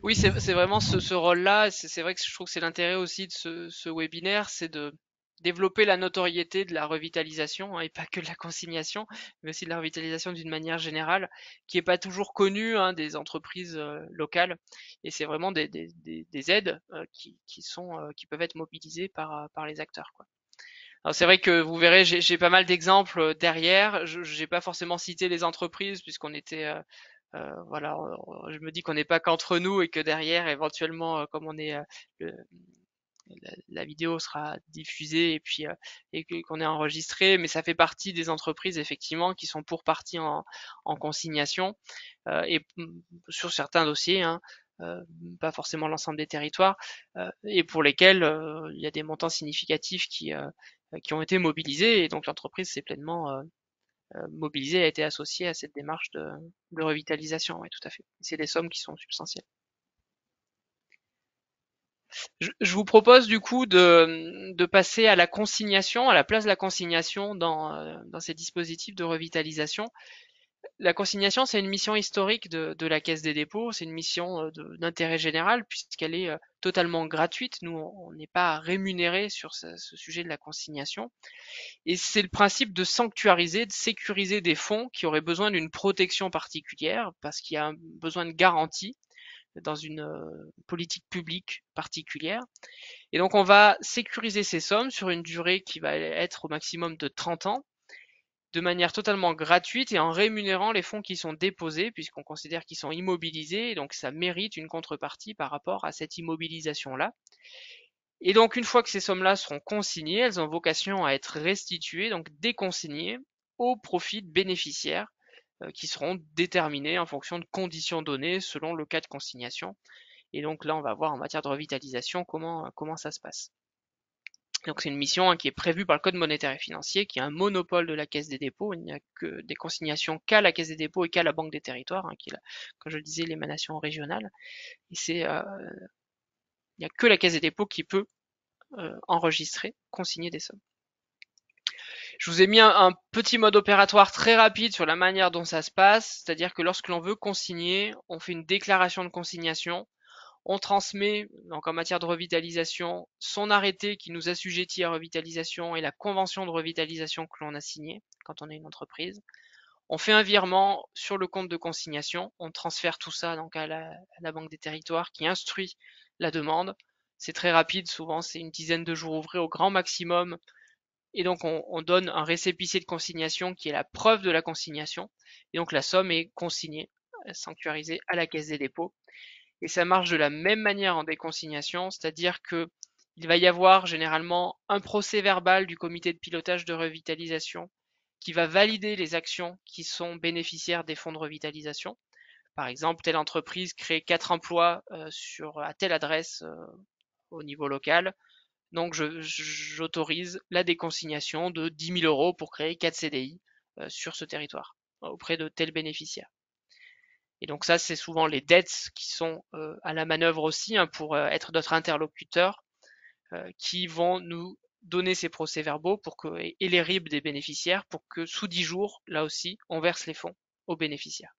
C: Oui, c'est vraiment ce rôle-là. C'est vrai que je trouve que c'est l'intérêt aussi de ce webinaire, c'est de développer la notoriété de la revitalisation, hein, et pas que de la consignation, mais aussi de la revitalisation d'une manière générale, qui est pas toujours connue, hein, des entreprises locales. Et c'est vraiment des aides qui peuvent être mobilisées par les acteurs, quoi. Alors c'est vrai que vous verrez, j'ai pas mal d'exemples derrière. Je n'ai pas forcément cité les entreprises puisqu'on était voilà, je me dis qu'on n'est pas qu'entre nous et que derrière, éventuellement, comme on est, le- la vidéo sera diffusée et puis qu'on est enregistré, mais ça fait partie des entreprises effectivement qui sont pour partie en consignation sur certains dossiers, hein, euh, pas forcément l'ensemble des territoires, et pour lesquels il y a des montants significatifs qui ont été mobilisés et donc l'entreprise s'est pleinement mobilisée, a été associée à cette démarche de revitalisation. Oui, tout à fait. C'est des sommes qui sont substantielles. Je vous propose du coup de passer à la consignation, à la place de la consignation dans ces dispositifs de revitalisation. La consignation, c'est une mission historique de la Caisse des dépôts, c'est une mission d'intérêt général puisqu'elle est totalement gratuite. Nous, on n'est pas rémunéré sur ce sujet de la consignation. Et c'est le principe de sanctuariser, de sécuriser des fonds qui auraient besoin d'une protection particulière parce qu'il y a un besoin de garantie dans une politique publique particulière. Et donc on va sécuriser ces sommes sur une durée qui va être au maximum de 30 ans, de manière totalement gratuite et en rémunérant les fonds qui sont déposés, puisqu'on considère qu'ils sont immobilisés, et donc ça mérite une contrepartie par rapport à cette immobilisation-là. Et donc une fois que ces sommes-là seront consignées, elles ont vocation à être restituées, donc déconsignées, au profit de bénéficiaires qui seront déterminés en fonction de conditions données selon le cas de consignation. Et donc là, on va voir en matière de revitalisation comment ça se passe. Donc c'est une mission, hein, qui est prévue par le Code monétaire et financier, qui est un monopole de la Caisse des dépôts. Il n'y a que des consignations qu'à la Caisse des dépôts et qu'à la Banque des territoires, hein, qui est, comme je le disais, l'émanation régionale. Et il n'y a que la Caisse des dépôts qui peut enregistrer, consigner des sommes. Je vous ai mis un petit mode opératoire très rapide sur la manière dont ça se passe, c'est-à-dire que lorsque l'on veut consigner, on fait une déclaration de consignation, on transmet, donc en matière de revitalisation, son arrêté qui nous assujettit à revitalisation et la convention de revitalisation que l'on a signée quand on est une entreprise. On fait un virement sur le compte de consignation, on transfère tout ça donc à la Banque des Territoires qui instruit la demande. C'est très rapide, souvent c'est une dizaine de jours ouvrés au grand maximum. Et donc on donne un récépissé de consignation qui est la preuve de la consignation. Et donc la somme est consignée, sanctuarisée à la Caisse des dépôts. Et ça marche de la même manière en déconsignation, c'est-à-dire que il va y avoir généralement un procès verbal du comité de pilotage de revitalisation qui va valider les actions qui sont bénéficiaires des fonds de revitalisation. Par exemple, telle entreprise crée 4 emplois à telle adresse au niveau local. Donc j'autorise la déconsignation de 10 000 euros pour créer 4 CDI sur ce territoire auprès de tels bénéficiaires. Et donc ça, c'est souvent les dettes qui sont à la manœuvre aussi pour être notre interlocuteur, qui vont nous donner ces procès-verbaux et les RIB des bénéficiaires pour que sous 10 jours, là aussi, on verse les fonds aux bénéficiaires.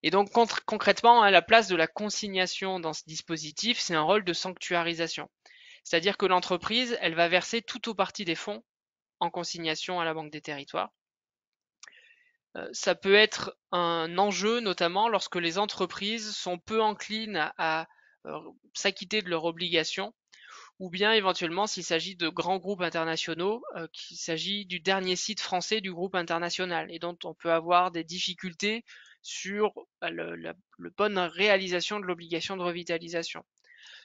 C: Et donc concrètement, la place de la consignation dans ce dispositif, c'est un rôle de sanctuarisation. C'est-à-dire que l'entreprise, elle va verser tout ou partie des fonds en consignation à la Banque des Territoires. Ça peut être un enjeu, notamment lorsque les entreprises sont peu enclines à s'acquitter de leurs obligations, ou bien éventuellement s'il s'agit de grands groupes internationaux, qu'il s'agit du dernier site français du groupe international, et dont on peut avoir des difficultés sur la bonne réalisation de l'obligation de revitalisation.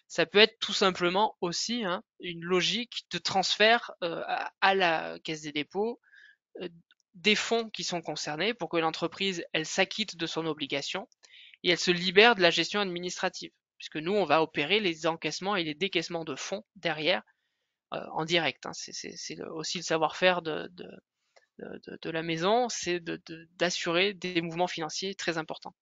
C: Ça peut être tout simplement aussi une logique de transfert à la Caisse des dépôts des fonds qui sont concernés pour que l'entreprise elle s'acquitte de son obligation et elle se libère de la gestion administrative, puisque nous on va opérer les encaissements et les décaissements de fonds derrière en direct. C'est aussi le savoir-faire de la maison, c'est d'assurer des mouvements financiers très importants.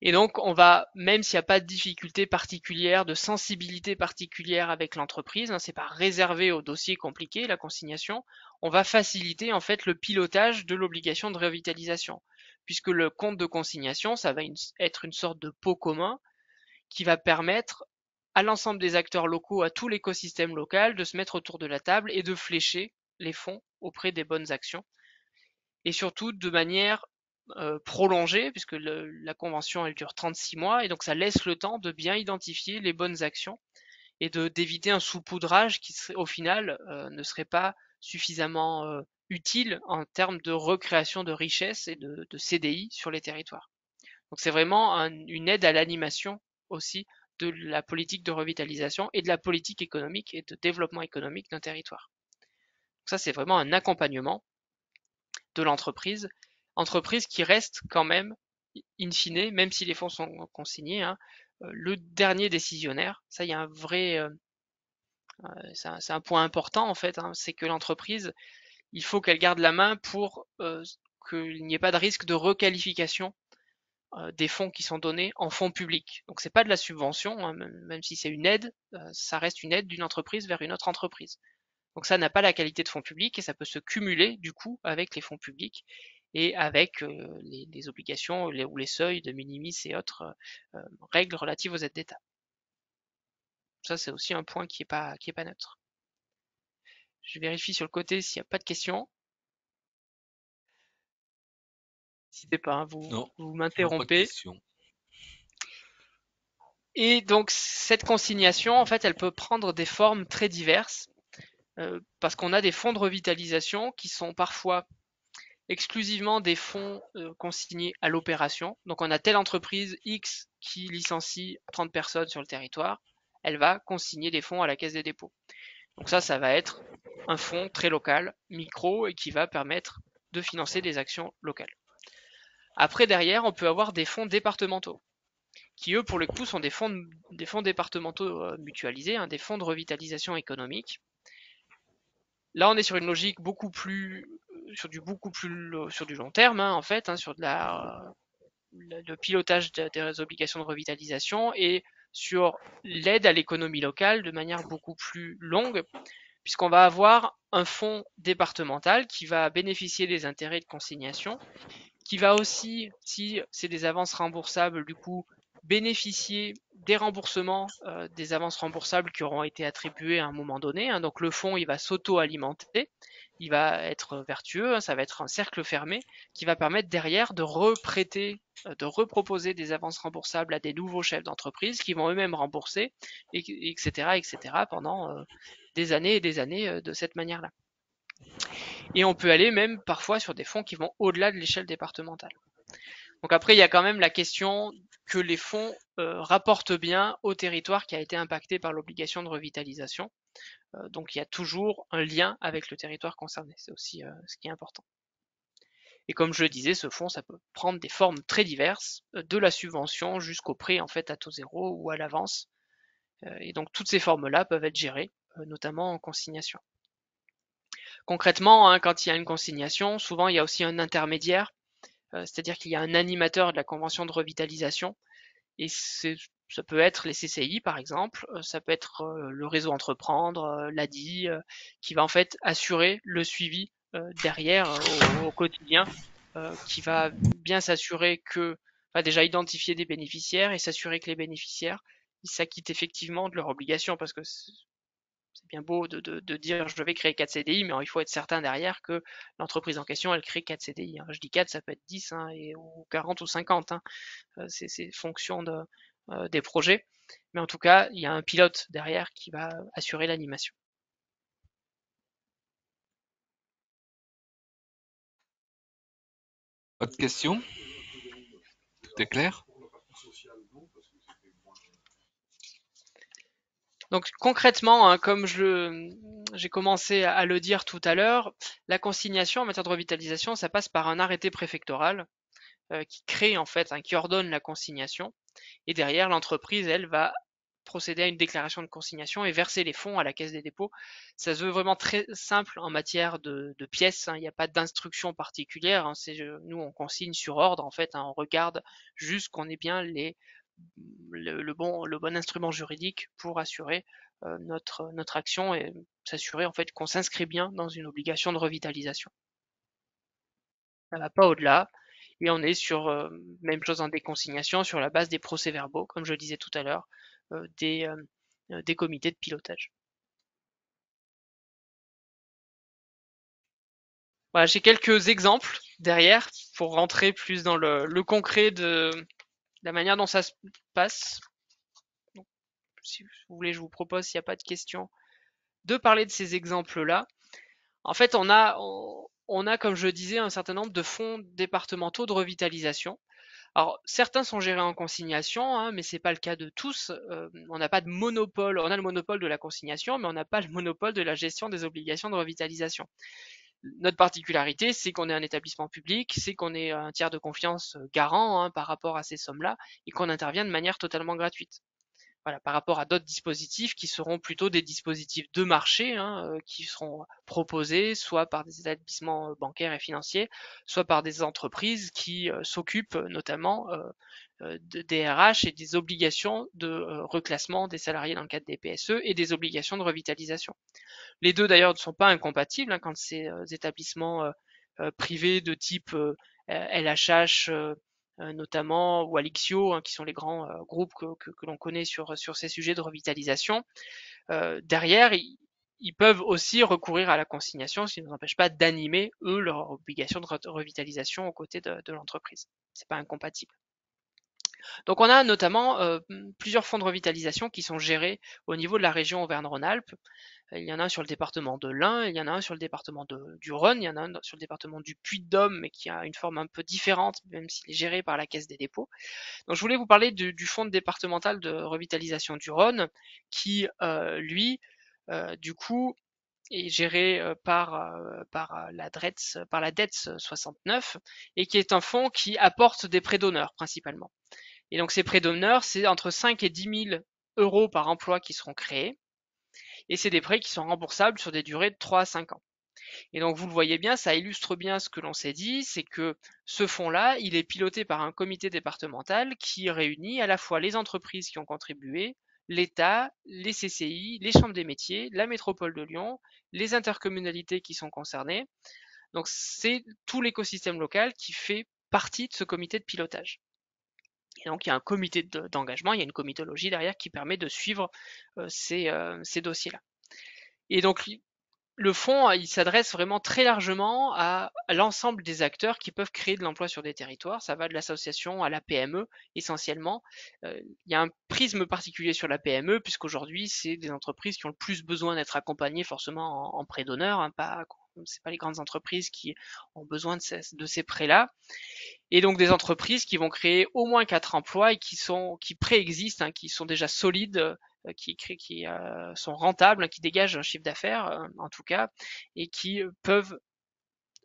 C: Et donc, on va, même s'il n'y a pas de difficulté particulière, de sensibilité particulière avec l'entreprise, c'est pas réservé aux dossiers compliqués, la consignation, on va faciliter en fait le pilotage de l'obligation de revitalisation, puisque le compte de consignation, ça va être une sorte de pot commun qui va permettre à l'ensemble des acteurs locaux, à tout l'écosystème local, de se mettre autour de la table et de flécher les fonds auprès des bonnes actions, et surtout de manière prolongée, puisque la convention elle dure 36 mois, et donc ça laisse le temps de bien identifier les bonnes actions et d'éviter un saupoudrage qui au final ne serait pas suffisamment utile en termes de recréation de richesses et de CDI sur les territoires. Donc c'est vraiment une aide à l'animation aussi de la politique de revitalisation et de la politique économique et de développement économique d'un territoire. Donc ça c'est vraiment un accompagnement de l'entreprise, entreprise qui reste quand même, in fine, même si les fonds sont consignés, le dernier décisionnaire. Ça, il y a un vrai, c'est un point important en fait, c'est que l'entreprise, il faut qu'elle garde la main pour qu'il n'y ait pas de risque de requalification des fonds qui sont donnés en fonds publics. Donc c'est pas de la subvention, même si c'est une aide, ça reste une aide d'une entreprise vers une autre entreprise. Donc ça n'a pas la qualité de fonds publics et ça peut se cumuler du coup avec les fonds publics et avec les obligations ou les seuils de minimis et autres règles relatives aux aides d'État. Ça c'est aussi un point qui est pas neutre. Je vérifie sur le côté s'il n'y a pas de questions. N'hésitez pas, vous m'interrompez. Et donc cette consignation, en fait, elle peut prendre des formes très diverses parce qu'on a des fonds de revitalisation qui sont parfois exclusivement des fonds consignés à l'opération. Donc on a telle entreprise X qui licencie 30 personnes sur le territoire, elle va consigner des fonds à la Caisse des dépôts. Donc ça va être un fonds très local, micro, et qui va permettre de financer des actions locales. Après, derrière, on peut avoir des fonds départementaux, qui eux, pour le coup, sont des fonds départementaux mutualisés, des fonds de revitalisation économique. Là, on est sur une logique sur du long terme, en fait, sur le pilotage des obligations de revitalisation et sur l'aide à l'économie locale de manière beaucoup plus longue, puisqu'on va avoir un fonds départemental qui va bénéficier des intérêts de consignation, qui va aussi, si c'est des avances remboursables, du coup, bénéficier des remboursements des avances remboursables qui auront été attribuées à un moment donné. Hein. Donc le fonds, il va s'auto-alimenter, il va être vertueux, hein, ça va être un cercle fermé qui va permettre derrière de reprêter, de reproposer des avances remboursables à des nouveaux chefs d'entreprise qui vont eux-mêmes rembourser, etc., etc., pendant des années et des années de cette manière-là. Et on peut aller même parfois sur des fonds qui vont au-delà de l'échelle départementale. Donc après, il y a quand même la question que les fonds rapportent bien au territoire qui a été impacté par l'obligation de revitalisation. Donc il y a toujours un lien avec le territoire concerné. C'est aussi ce qui est important. Et comme je le disais, ce fonds, ça peut prendre des formes très diverses, de la subvention jusqu'au prêt en fait à taux zéro ou à l'avance. Et donc toutes ces formes-là peuvent être gérées, notamment en consignation. Concrètement, hein, quand il y a une consignation, souvent il y a aussi un intermédiaire, c'est-à-dire qu'il y a un animateur de la convention de revitalisation, et ça peut être les CCI par exemple, ça peut être le réseau Entreprendre, l'ADI, qui va en fait assurer le suivi derrière au quotidien, qui va bien s'assurer que, enfin déjà identifier des bénéficiaires et s'assurer que les bénéficiaires ils s'acquittent effectivement de leurs obligations, parce que c'est bien beau de dire je vais créer 4 CDI, mais il faut être certain derrière que l'entreprise en question, elle crée 4 CDI. Hein. Je dis 4, ça peut être 10, hein, ou 40 ou 50. Hein. C'est fonction des projets. Mais en tout cas, il y a un pilote derrière qui va assurer l'animation.
B: Autre question? Tout est clair?
C: Donc concrètement, hein, comme j'ai commencé à le dire tout à l'heure, la consignation en matière de revitalisation, ça passe par un arrêté préfectoral qui crée en fait, hein, qui ordonne la consignation. Et derrière, l'entreprise, elle, va procéder à une déclaration de consignation et verser les fonds à la Caisse des dépôts. Ça se veut vraiment très simple en matière de pièces. Hein. Il n'y a pas d'instruction particulière. Hein. Nous, on consigne sur ordre. En fait, hein. On regarde juste qu'on ait bien le bon instrument juridique pour assurer notre action et s'assurer en fait qu'on s'inscrit bien dans une obligation de revitalisation. Ça va pas au-delà. Et on est sur, même chose en déconsignation, sur la base des procès-verbaux, comme je le disais tout à l'heure, des comités de pilotage. Voilà, j'ai quelques exemples derrière pour rentrer plus dans le concret de la manière dont ça se passe. Donc, si vous voulez, je vous propose, s'il n'y a pas de questions, de parler de ces exemples-là. En fait, on a, comme je le disais, un certain nombre de fonds départementaux de revitalisation. Alors, certains sont gérés en consignation, hein, mais c'est pas le cas de tous. On n'a pas de monopole. On a le monopole de la consignation, mais on n'a pas le monopole de la gestion des obligations de revitalisation. Notre particularité, c'est qu'on est un établissement public, c'est qu'on est un tiers de confiance garant, hein, par rapport à ces sommes-là, et qu'on intervient de manière totalement gratuite. Voilà, par rapport à d'autres dispositifs qui seront plutôt des dispositifs de marché, hein, qui seront proposés soit par des établissements bancaires et financiers, soit par des entreprises qui s'occupent notamment des RH et des obligations de reclassement des salariés dans le cadre des PSE et des obligations de revitalisation. Les deux d'ailleurs ne sont pas incompatibles, hein, quand ces établissements privés de type LHH notamment, ou Alixio, hein, qui sont les grands groupes que l'on connaît sur ces sujets de revitalisation. Derrière, ils peuvent aussi recourir à la consignation, ce qui ne nous empêche pas d'animer, eux, leur obligation de revitalisation aux côtés de l'entreprise. C'est pas incompatible. Donc on a notamment plusieurs fonds de revitalisation qui sont gérés au niveau de la région Auvergne-Rhône-Alpes. Il y en a un sur le département de l'Ain, il y en a un sur le département du Rhône, il y en a un sur le département du Puy-de-Dôme, mais qui a une forme un peu différente, même s'il est géré par la Caisse des dépôts. Donc je voulais vous parler du fonds départemental de revitalisation du Rhône, qui, lui, du coup, est géré par la DETS 69, et qui est un fonds qui apporte des prêts d'honneur principalement. Et donc ces prêts d'honneur, c'est entre 5 et 10 000 euros par emploi qui seront créés. Et c'est des prêts qui sont remboursables sur des durées de 3 à 5 ans. Et donc vous le voyez bien, ça illustre bien ce que l'on s'est dit, c'est que ce fonds-là, il est piloté par un comité départemental qui réunit à la fois les entreprises qui ont contribué, l'État, les CCI, les chambres des métiers, la métropole de Lyon, les intercommunalités qui sont concernées. Donc c'est tout l'écosystème local qui fait partie de ce comité de pilotage. Et donc il y a un comité d'engagement, il y a une comitologie derrière qui permet de suivre ces dossiers-là. Et donc le fonds, il s'adresse vraiment très largement à l'ensemble des acteurs qui peuvent créer de l'emploi sur des territoires. Ça va de l'association à la PME essentiellement. Il y a un prisme particulier sur la PME puisqu'aujourd'hui, c'est des entreprises qui ont le plus besoin d'être accompagnées forcément en prêt d'honneur. C'est pas les grandes entreprises qui ont besoin de ces prêts-là. Et donc des entreprises qui vont créer au moins 4 emplois et qui préexistent, qui sont déjà solides, qui sont rentables, qui dégagent un chiffre d'affaires en tout cas, et qui peuvent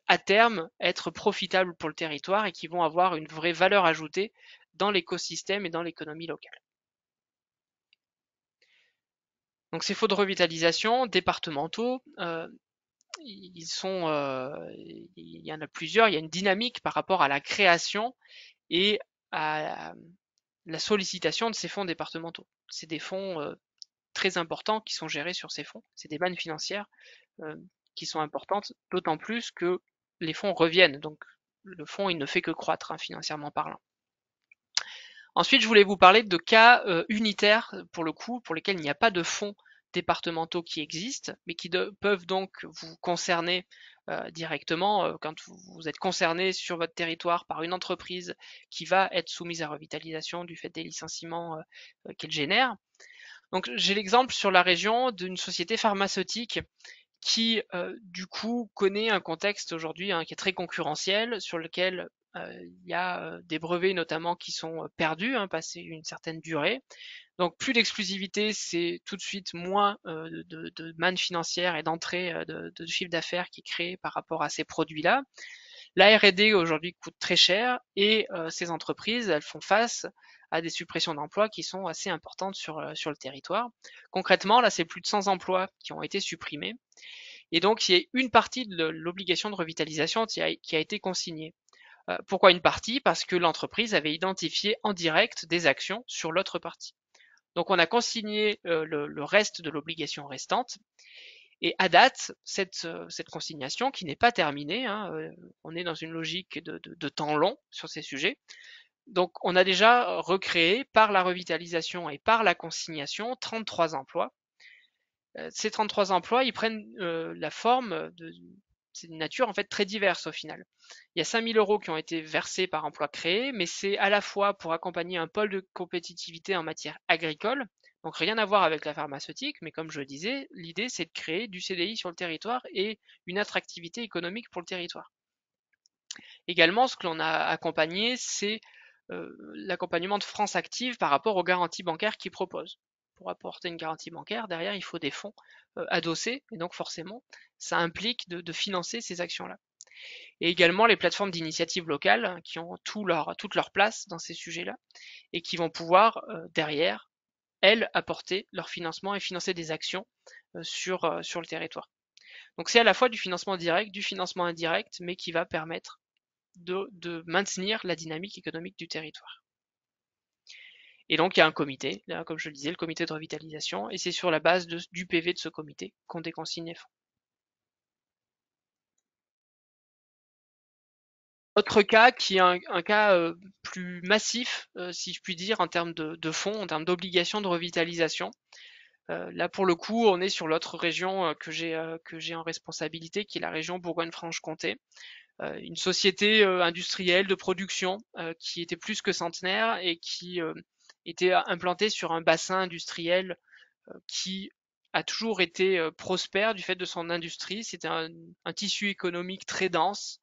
C: à terme être profitables pour le territoire et qui vont avoir une vraie valeur ajoutée dans l'écosystème et dans l'économie locale. Donc ces fonds de revitalisation départementaux, il y en a plusieurs, il y a une dynamique par rapport à la création et à la sollicitation de ces fonds départementaux. C'est des fonds très importants qui sont gérés sur ces fonds. C'est des mannes financières qui sont importantes, d'autant plus que les fonds reviennent. Donc le fonds, il ne fait que croître financièrement parlant. Ensuite, je voulais vous parler de cas unitaires, pour le coup, pour lesquels il n'y a pas de fonds départementaux qui existent, mais qui peuvent donc vous concerner directement quand vous êtes concerné sur votre territoire par une entreprise qui va être soumise à revitalisation du fait des licenciements qu'elle génère. Donc j'ai l'exemple sur la région d'une société pharmaceutique qui du coup connaît un contexte aujourd'hui qui est très concurrentiel, sur lequel il y a des brevets notamment qui sont perdus, passé une certaine durée. Donc plus d'exclusivité, c'est tout de suite moins de manne financière et d'entrée de chiffre d'affaires qui est créé par rapport à ces produits-là. La R&D aujourd'hui coûte très cher et ces entreprises, elles font face à des suppressions d'emplois qui sont assez importantes sur le territoire. Concrètement, là, c'est plus de 100 emplois qui ont été supprimés. Et donc, il y a une partie de l'obligation de revitalisation qui a été consignée. Pourquoi une partie? Parce que l'entreprise avait identifié en direct des actions sur l'autre partie. Donc, on a consigné le reste de l'obligation restante. Et à date, cette consignation, qui n'est pas terminée, on est dans une logique de temps long sur ces sujets. Donc, on a déjà recréé par la revitalisation et par la consignation 33 emplois. Ces 33 emplois, ils prennent la forme c'est une nature en fait très diverse au final. Il y a 5 000 € qui ont été versés par emploi créé, mais c'est à la fois pour accompagner un pôle de compétitivité en matière agricole, donc rien à voir avec la pharmaceutique, mais comme je le disais, l'idée c'est de créer du CDI sur le territoire et une attractivité économique pour le territoire. Également, ce que l'on a accompagné, c'est l'accompagnement de France Active par rapport aux garanties bancaires qu'ils proposent. Pour apporter une garantie bancaire, derrière, il faut des fonds adossés, et donc forcément, ça implique de financer ces actions-là. Et également les plateformes d'initiative locales qui ont toute leur place dans ces sujets-là, et qui vont pouvoir, derrière, elles, apporter leur financement et financer des actions sur le territoire. Donc c'est à la fois du financement direct, du financement indirect, mais qui va permettre de maintenir la dynamique économique du territoire. Et donc il y a un comité, là, comme je le disais, le comité de revitalisation, et c'est sur la base du PV de ce comité qu'on déconsigne les fonds. Autre cas qui est un cas plus massif, si je puis dire, en termes de fonds, en termes d'obligations de revitalisation. Là pour le coup, on est sur l'autre région que j'ai en responsabilité, qui est la région Bourgogne-Franche-Comté. Une société industrielle de production qui était plus que centenaire et qui était implantée sur un bassin industriel qui a toujours été prospère du fait de son industrie. C'était un tissu économique très dense,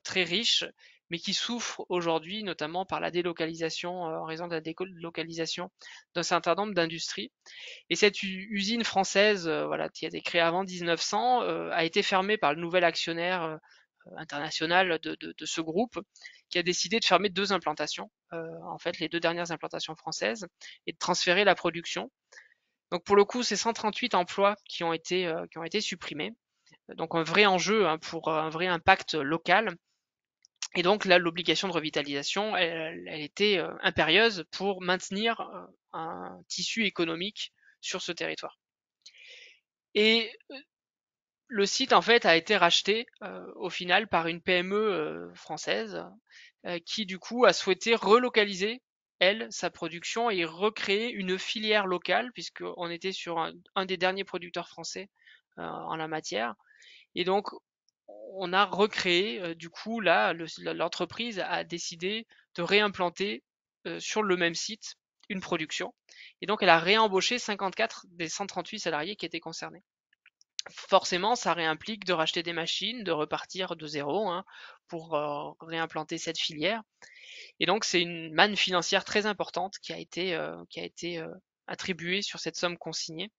C: très riche, mais qui souffre aujourd'hui notamment par la délocalisation, en raison de la délocalisation d'un certain nombre d'industries. Et cette usine française, qui a été créée avant 1900, a été fermée par le nouvel actionnaire international de ce groupe, qui a décidé de fermer 2 implantations, en fait les 2 dernières implantations françaises, et de transférer la production. Donc pour le coup, c'est 138 emplois qui ont été supprimés. Donc un vrai enjeu pour un vrai impact local. Et donc là, l'obligation de revitalisation, elle était impérieuse pour maintenir un tissu économique sur ce territoire. Et le site en fait a été racheté au final par une PME française qui du coup a souhaité relocaliser elle sa production et recréer une filière locale puisqu'on était sur un des derniers producteurs français en la matière. Et donc on a recréé du coup là l'entreprise a décidé de réimplanter sur le même site une production. Et donc elle a réembauché 54 des 138 salariés qui étaient concernés. Forcément, ça réimplique de racheter des machines, de repartir de zéro pour réimplanter cette filière. Et donc, c'est une manne financière très importante qui a été attribuée sur cette somme consignée.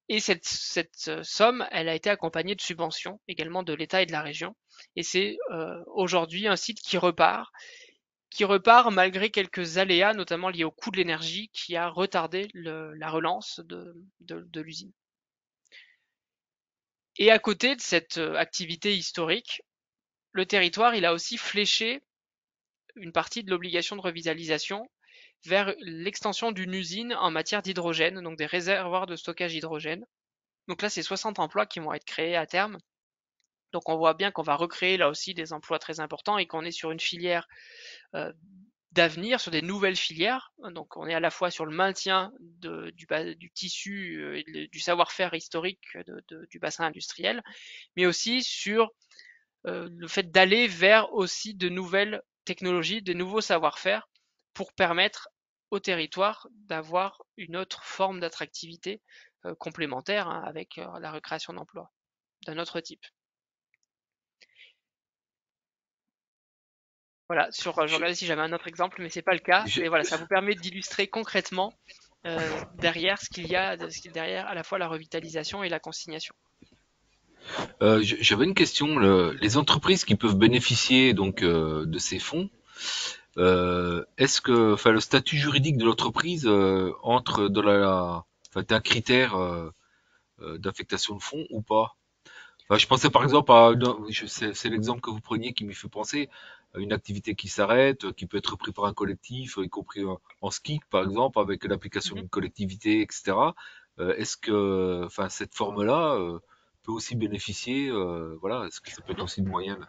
C: Et cette somme, elle a été accompagnée de subventions également de l'État et de la région. Et c'est aujourd'hui un site qui repart malgré quelques aléas, notamment liés au coût de l'énergie, qui a retardé la relance de l'usine. Et à côté de cette activité historique, le territoire, il a aussi fléché une partie de l'obligation de revitalisation vers l'extension d'une usine en matière d'hydrogène, donc des réservoirs de stockage d'hydrogène. Donc là, c'est 60 emplois qui vont être créés à terme. Donc on voit bien qu'on va recréer là aussi des emplois très importants et qu'on est sur une filière d'avenir, sur des nouvelles filières. Donc on est à la fois sur le maintien du tissu et du savoir-faire historique du bassin industriel, mais aussi sur le fait d'aller vers aussi de nouvelles technologies, de nouveaux savoir-faire pour permettre au territoire d'avoir une autre forme d'attractivité complémentaire avec la recréation d'emplois d'un autre type. Voilà, je regardais si j'avais un autre exemple, mais c'est pas le cas. Mais voilà, ça vous permet d'illustrer concrètement derrière ce qu'il y a derrière à la fois la revitalisation et la consignation.
B: J'avais une question. Les entreprises qui peuvent bénéficier donc de ces fonds, est-ce que, enfin, le statut juridique de l'entreprise entre dans enfin, est un critère d'affectation de fonds ou pas? Enfin, je pensais par exemple à, c'est l'exemple que vous preniez qui m'y fait penser à une activité qui s'arrête, qui peut être reprise par un collectif, y compris en ski par exemple, avec l'application
C: Mhm.
B: d'une collectivité, etc. Est-ce que, enfin, cette forme-là peut aussi bénéficier, voilà, est-ce que ça peut être
C: Non,
B: aussi une moyenne?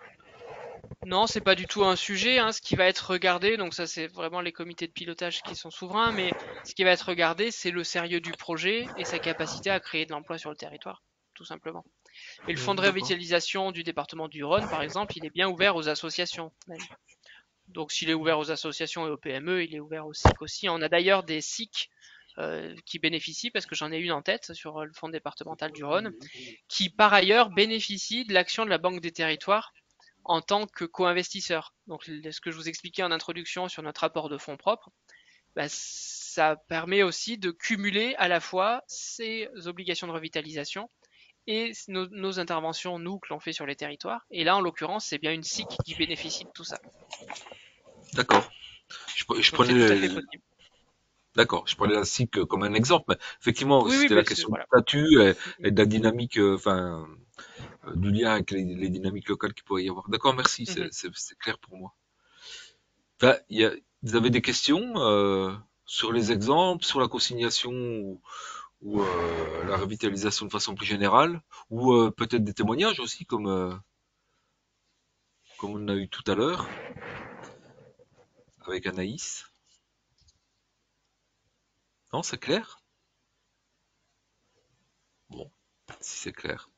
C: non, c'est pas du tout un sujet. Ce qui va être regardé, donc ça c'est vraiment les comités de pilotage qui sont souverains, mais ce qui va être regardé, c'est le sérieux du projet et sa capacité à créer de l'emploi sur le territoire, tout simplement. Et le fonds de
B: D'accord.
C: revitalisation du département du Rhône, par exemple, il est bien ouvert aux associations même. Donc s'il est ouvert aux associations et aux PME, il est ouvert aux SIC aussi. On a d'ailleurs des SIC qui bénéficient, parce que j'en ai une en tête sur le fonds départemental du Rhône, qui par ailleurs bénéficient de l'action de la Banque des Territoires en tant que co-investisseur. Donc ce que je vous expliquais en introduction sur notre rapport de fonds propres, bah, ça permet aussi de cumuler à la fois ces obligations de revitalisation et nos interventions, nous, que l'on fait sur les territoires. Et là, en l'occurrence, c'est bien une SIC qui bénéficie de tout ça.
B: D'accord. Je
C: Donc c'est
B: prenais
C: tout à fait possible.
B: D'accord, je prenais la SIC comme un exemple, mais effectivement,
C: Oui, oui,
B: c'était la
C: mais
B: question du
C: voilà.
B: statut et de la dynamique, enfin, du lien avec les dynamiques locales qu'il pourrait y avoir. D'accord, merci, c'est clair pour moi. Enfin, vous avez des questions sur les exemples, sur la consignation ou la revitalisation de façon plus générale, ou peut-être des témoignages aussi, comme on a eu tout à l'heure avec Anaïs. Non, c'est clair? Bon, si c'est clair.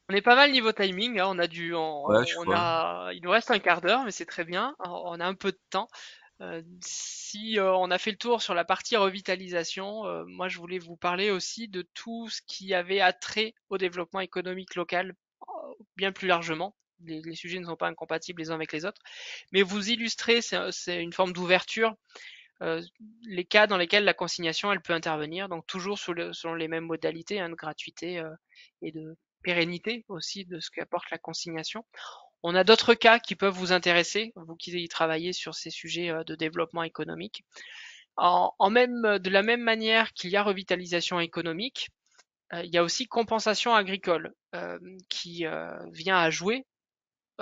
C: On est pas mal niveau timing.
B: Ouais, je vois.
C: Il nous reste un quart d'heure, mais c'est très bien. On a un peu de temps. Si on a fait le tour sur la partie revitalisation, moi je voulais vous parler aussi de tout ce qui avait attrait au développement économique local, bien plus largement. Les sujets ne sont pas incompatibles les uns avec les autres, mais vous illustrer, c'est une forme d'ouverture, euh, les cas dans lesquels la consignation elle peut intervenir, donc toujours selon les mêmes modalités de gratuité et de pérennité aussi de ce qu'apporte la consignation. On a d'autres cas qui peuvent vous intéresser, vous qui travaillez sur ces sujets de développement économique, De la même manière qu'il y a revitalisation économique, il y a aussi compensation agricole qui vient à jouer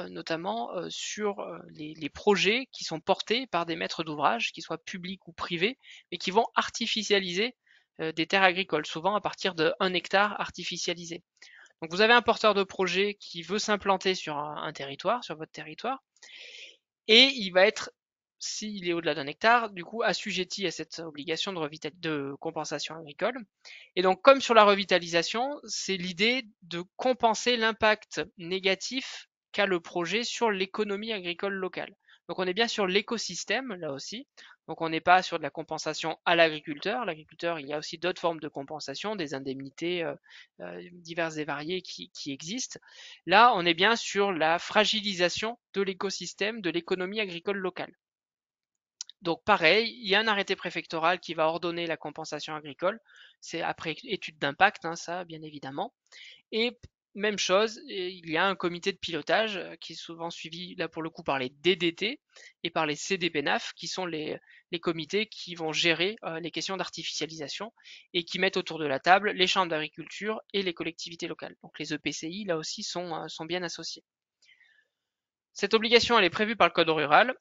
C: notamment sur les projets qui sont portés par des maîtres d'ouvrage, qu'ils soient publics ou privés, mais qui vont artificialiser des terres agricoles, souvent à partir de 1 hectare artificialisé. Donc vous avez un porteur de projet qui veut s'implanter sur un territoire, sur votre territoire, et il va être, s'il est au-delà d'1 hectare, du coup assujetti à cette obligation de compensation agricole. Et donc comme sur la revitalisation, c'est l'idée de compenser l'impact négatif qu'a le projet sur l'économie agricole locale. Donc on est bien sur l'écosystème là aussi. Donc on n'est pas sur de la compensation à l'agriculteur. L'agriculteur, il y a aussi d'autres formes de compensation, des indemnités diverses et variées qui existent. Là, on est bien sur la fragilisation de l'écosystème, de l'économie agricole locale. Donc pareil, il y a un arrêté préfectoral qui va ordonner la compensation agricole. C'est après étude d'impact, hein, ça bien évidemment. Et même chose, il y a un comité de pilotage qui est souvent suivi là pour le coup par les DDT et par les CDPNAF, qui sont les comités qui vont gérer les questions d'artificialisation et qui mettent autour de la table les chambres d'agriculture et les collectivités locales. Donc les EPCI là aussi sont bien associés. Cette obligation elle est prévue par le code rural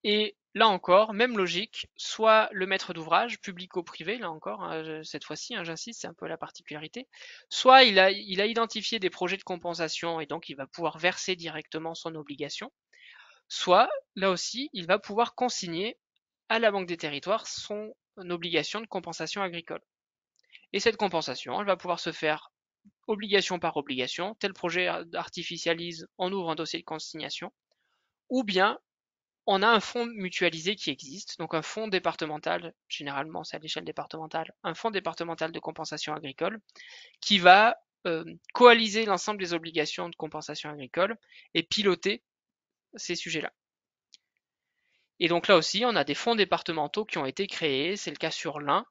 C: et là encore, même logique, soit le maître d'ouvrage, public ou privé, là encore, cette fois-ci, j'insiste, c'est un peu la particularité, soit il a identifié des projets de compensation et donc il va pouvoir verser directement son obligation, soit, là aussi, il va pouvoir consigner à la Banque des Territoires son obligation de compensation agricole. Et cette compensation, elle va pouvoir se faire obligation par obligation, tel projet artificialise, on ouvre un dossier de consignation, ou bien on a un fonds mutualisé qui existe, donc un fonds départemental, généralement c'est à l'échelle départementale, un fonds départemental de compensation agricole, qui va coaliser l'ensemble des obligations de compensation agricole et piloter ces sujets-là. Et donc là aussi, on a des fonds départementaux qui ont été créés, c'est le cas sur l'Ain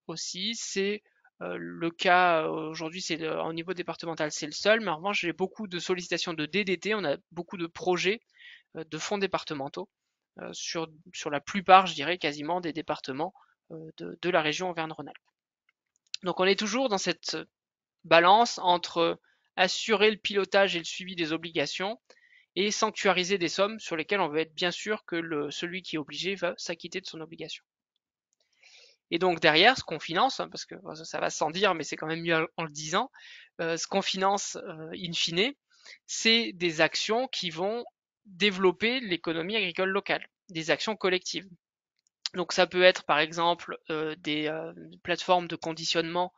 C: aussi, c'est le cas aujourd'hui, c'est au niveau départemental, c'est le seul, mais en revanche, j'ai beaucoup de sollicitations de DDT, on a beaucoup de projets de fonds départementaux sur la plupart, je dirais, quasiment des départements de la région Auvergne-Rhône-Alpes. Donc on est toujours dans cette balance entre assurer le pilotage et le suivi des obligations et sanctuariser des sommes sur lesquelles on veut être bien sûr que celui qui est obligé va s'acquitter de son obligation. Et donc derrière, ce qu'on finance, parce que ça va sans dire, mais c'est quand même mieux en le disant, ce qu'on finance in fine, c'est des actions qui vont développer l'économie agricole locale, des actions collectives. Donc ça peut être par exemple des plateformes de conditionnement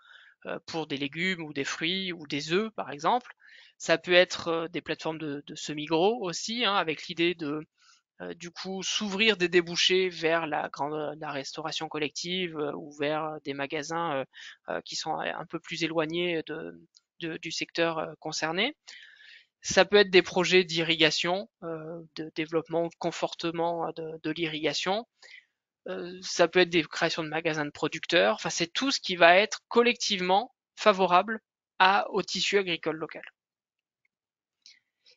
C: pour des légumes ou des fruits ou des œufs par exemple. Ça peut être des plateformes de semi-gros aussi, hein, avec l'idée de du coup s'ouvrir des débouchés vers la restauration collective ou vers des magasins qui sont un peu plus éloignés du secteur concerné. Ça peut être des projets d'irrigation, de développement ou de confortement de l'irrigation. Ça peut être des créations de magasins de producteurs. Enfin, c'est tout ce qui va être collectivement favorable au tissu agricole local.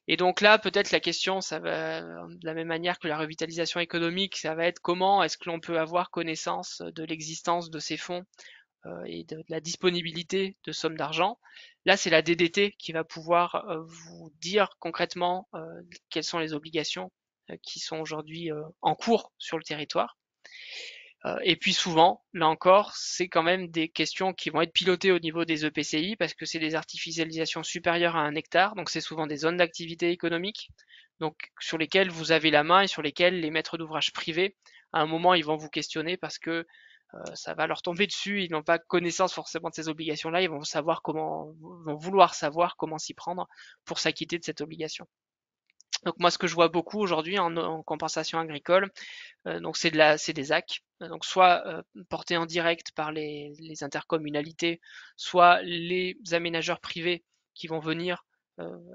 C: Et donc là, peut-être la question, ça va de la même manière que la revitalisation économique, ça va être comment est-ce que l'on peut avoir connaissance de l'existence de ces fonds et de la disponibilité de sommes d'argent. Là, c'est la DDT qui va pouvoir vous dire concrètement quelles sont les obligations qui sont aujourd'hui en cours sur le territoire. Et puis souvent, là encore, c'est quand même des questions qui vont être pilotées au niveau des EPCI parce que c'est des artificialisations supérieures à 1 hectare, donc c'est souvent des zones d'activité économique, donc sur lesquelles vous avez la main et sur lesquelles les maîtres d'ouvrage privés, à un moment, ils vont vous questionner parce que ça va leur tomber dessus, ils n'ont pas connaissance forcément de ces obligations-là, ils vont vouloir savoir comment s'y prendre pour s'acquitter de cette obligation. Donc moi, ce que je vois beaucoup aujourd'hui en compensation agricole, donc c'est des AC, donc soit portés en direct par les intercommunalités, soit les aménageurs privés qui vont venir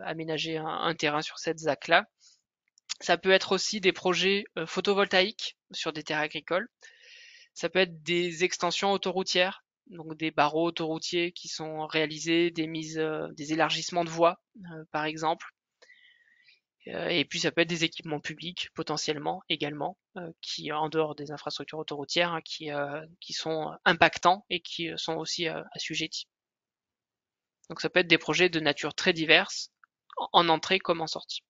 C: aménager un terrain sur cette ZAC-là. Ça peut être aussi des projets photovoltaïques sur des terres agricoles. Ça peut être des extensions autoroutières, donc des barreaux autoroutiers qui sont réalisés, des élargissements de voies, par exemple. Et puis ça peut être des équipements publics potentiellement également, qui en dehors des infrastructures autoroutières, hein, qui sont impactants et qui sont aussi assujettis. Donc ça peut être des projets de nature très diverse, en entrée comme en sortie.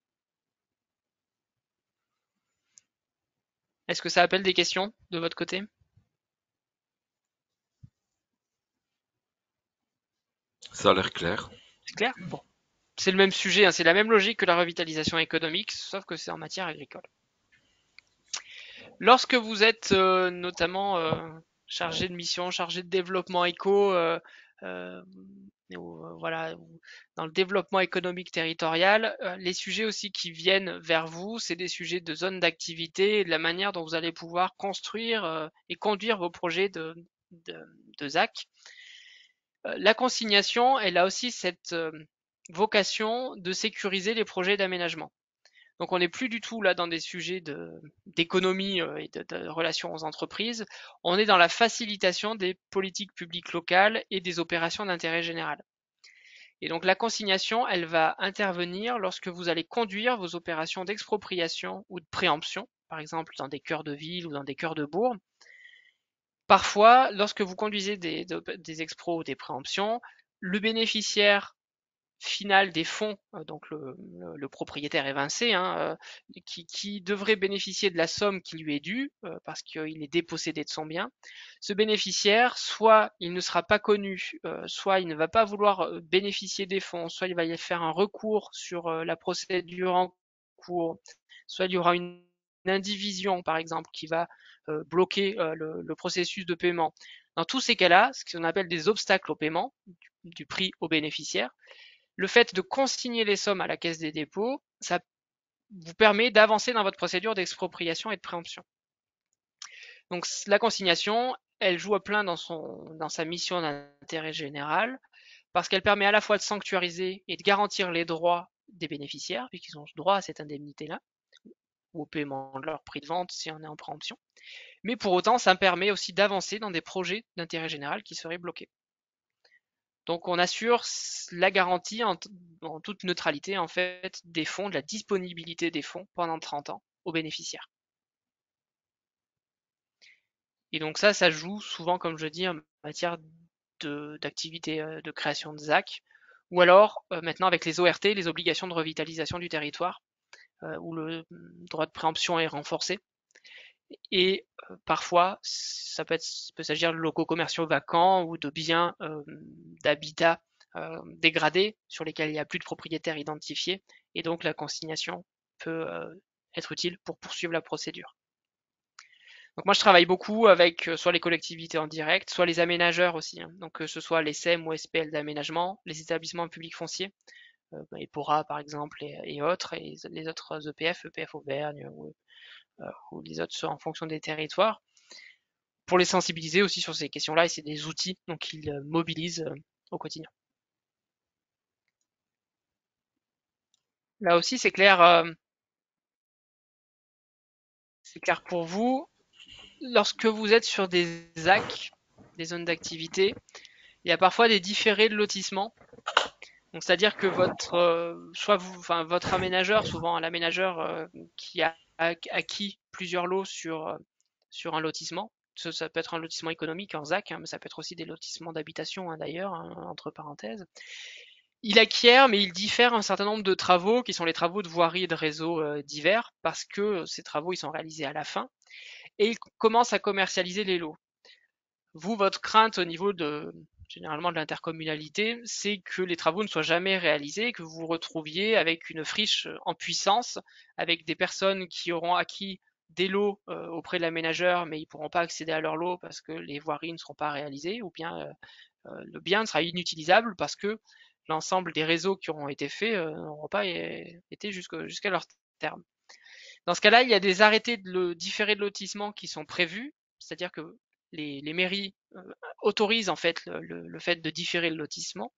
C: Est-ce que ça appelle des questions de votre côté?
B: Ça a l'air clair.
C: C'est clair? Bon. C'est le même sujet, hein, c'est la même logique que la revitalisation économique, sauf que c'est en matière agricole. Lorsque vous êtes notamment chargé de mission, chargé de développement éco, voilà, dans le développement économique territorial, les sujets aussi qui viennent vers vous, c'est des sujets de zone d'activité et de la manière dont vous allez pouvoir construire et conduire vos projets de ZAC. La consignation, elle a aussi cette vocation de sécuriser les projets d'aménagement. Donc on n'est plus du tout là dans des sujets d'économie et de relations aux entreprises, on est dans la facilitation des politiques publiques locales et des opérations d'intérêt général. Et donc la consignation, elle va intervenir lorsque vous allez conduire vos opérations d'expropriation ou de préemption, par exemple dans des cœurs de ville ou dans des cœurs de bourg. Parfois, lorsque vous conduisez des expros ou des préemptions, le bénéficiaire final des fonds, donc le propriétaire évincé, hein, qui devrait bénéficier de la somme qui lui est due, parce qu'il est dépossédé de son bien. Ce bénéficiaire, soit il ne sera pas connu, soit il ne va pas vouloir bénéficier des fonds, soit il va y faire un recours sur la procédure en cours, soit il y aura une indivision, par exemple, qui va bloquer le processus de paiement. Dans tous ces cas-là, ce qu'on appelle des obstacles au paiement, du prix au bénéficiaire, le fait de consigner les sommes à la Caisse des dépôts, ça vous permet d'avancer dans votre procédure d'expropriation et de préemption. Donc la consignation, elle joue à plein dans sa mission d'intérêt général, parce qu'elle permet à la fois de sanctuariser et de garantir les droits des bénéficiaires, puisqu'ils ont droit à cette indemnité-là, ou au paiement de leur prix de vente si on est en préemption. Mais pour autant, ça permet aussi d'avancer dans des projets d'intérêt général qui seraient bloqués. Donc on assure la garantie en toute neutralité en fait des fonds, de la disponibilité des fonds pendant 30 ans aux bénéficiaires. Et donc ça joue souvent, comme je dis, en matière d'activité de création de ZAC, ou alors maintenant avec les ORT, les obligations de revitalisation du territoire, où le droit de préemption est renforcé. Et parfois, ça peut s'agir de locaux commerciaux vacants ou de biens d'habitat dégradés sur lesquels il n'y a plus de propriétaires identifiés. Et donc la consignation peut être utile pour poursuivre la procédure. Donc moi je travaille beaucoup avec soit les collectivités en direct, soit les aménageurs aussi. Hein. Donc que ce soit les SEM ou SPL d'aménagement, les établissements publics fonciers, EPORA par exemple et autres, et les autres EPF, EPF Auvergne ou les autres en fonction des territoires, pour les sensibiliser aussi sur ces questions-là, et c'est des outils donc ils mobilisent au quotidien. Là aussi, c'est clair pour vous. Lorsque vous êtes sur des ZAC, des zones d'activité, il y a parfois des différés de lotissement. Donc c'est-à-dire que votre aménageur, souvent l'aménageur qui a acquis plusieurs lots sur un lotissement, ça peut être un lotissement économique en ZAC, hein, mais ça peut être aussi des lotissements d'habitation hein, d'ailleurs, hein, entre parenthèses. Il acquiert, mais il diffère un certain nombre de travaux qui sont les travaux de voirie et de réseau divers, parce que ces travaux ils sont réalisés à la fin, et il commence à commercialiser les lots. Vous, votre crainte au niveau généralement de l'intercommunalité, c'est que les travaux ne soient jamais réalisés, que vous vous retrouviez avec une friche en puissance, avec des personnes qui auront acquis des lots auprès de l'aménageur, mais ils ne pourront pas accéder à leurs lots parce que les voiries ne seront pas réalisées, ou bien le bien sera inutilisable parce que l'ensemble des réseaux qui auront été faits n'auront pas été jusqu'à leur terme. Dans ce cas-là, il y a des arrêtés de différés de lotissement qui sont prévus, c'est-à-dire que les mairies autorisent en fait le fait de différer le lotissement.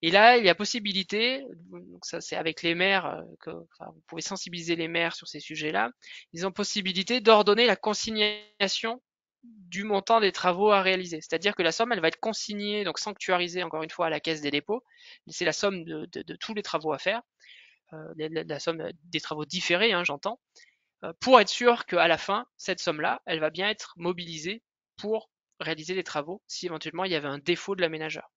C: Et là, il y a possibilité, donc ça c'est avec les maires, vous pouvez sensibiliser les maires sur ces sujets-là, ils ont possibilité d'ordonner la consignation du montant des travaux à réaliser. C'est-à-dire que la somme, elle va être consignée, donc sanctuarisée encore une fois à la Caisse des dépôts. C'est la somme de tous les travaux à faire. la somme des travaux différés, hein, j'entends, pour être sûr qu'à la fin, cette somme-là, elle va bien être mobilisée pour réaliser les travaux si éventuellement il y avait un défaut de l'aménageur.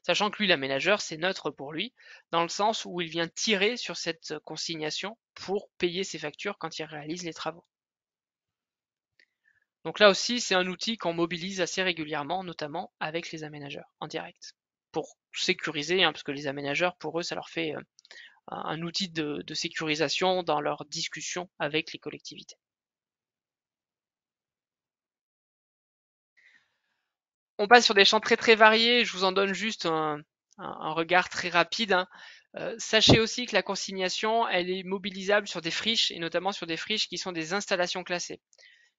C: Sachant que lui, l'aménageur, c'est neutre pour lui, dans le sens où il vient tirer sur cette consignation pour payer ses factures quand il réalise les travaux. Donc là aussi, c'est un outil qu'on mobilise assez régulièrement, notamment avec les aménageurs en direct, pour sécuriser, hein, parce que les aménageurs, pour eux, ça leur fait un outil de sécurisation dans leurs discussions avec les collectivités. On passe sur des champs très très variés, je vous en donne juste un regard très rapide, hein. Sachez aussi que la consignation, elle est mobilisable sur des friches, et notamment sur des friches qui sont des installations classées.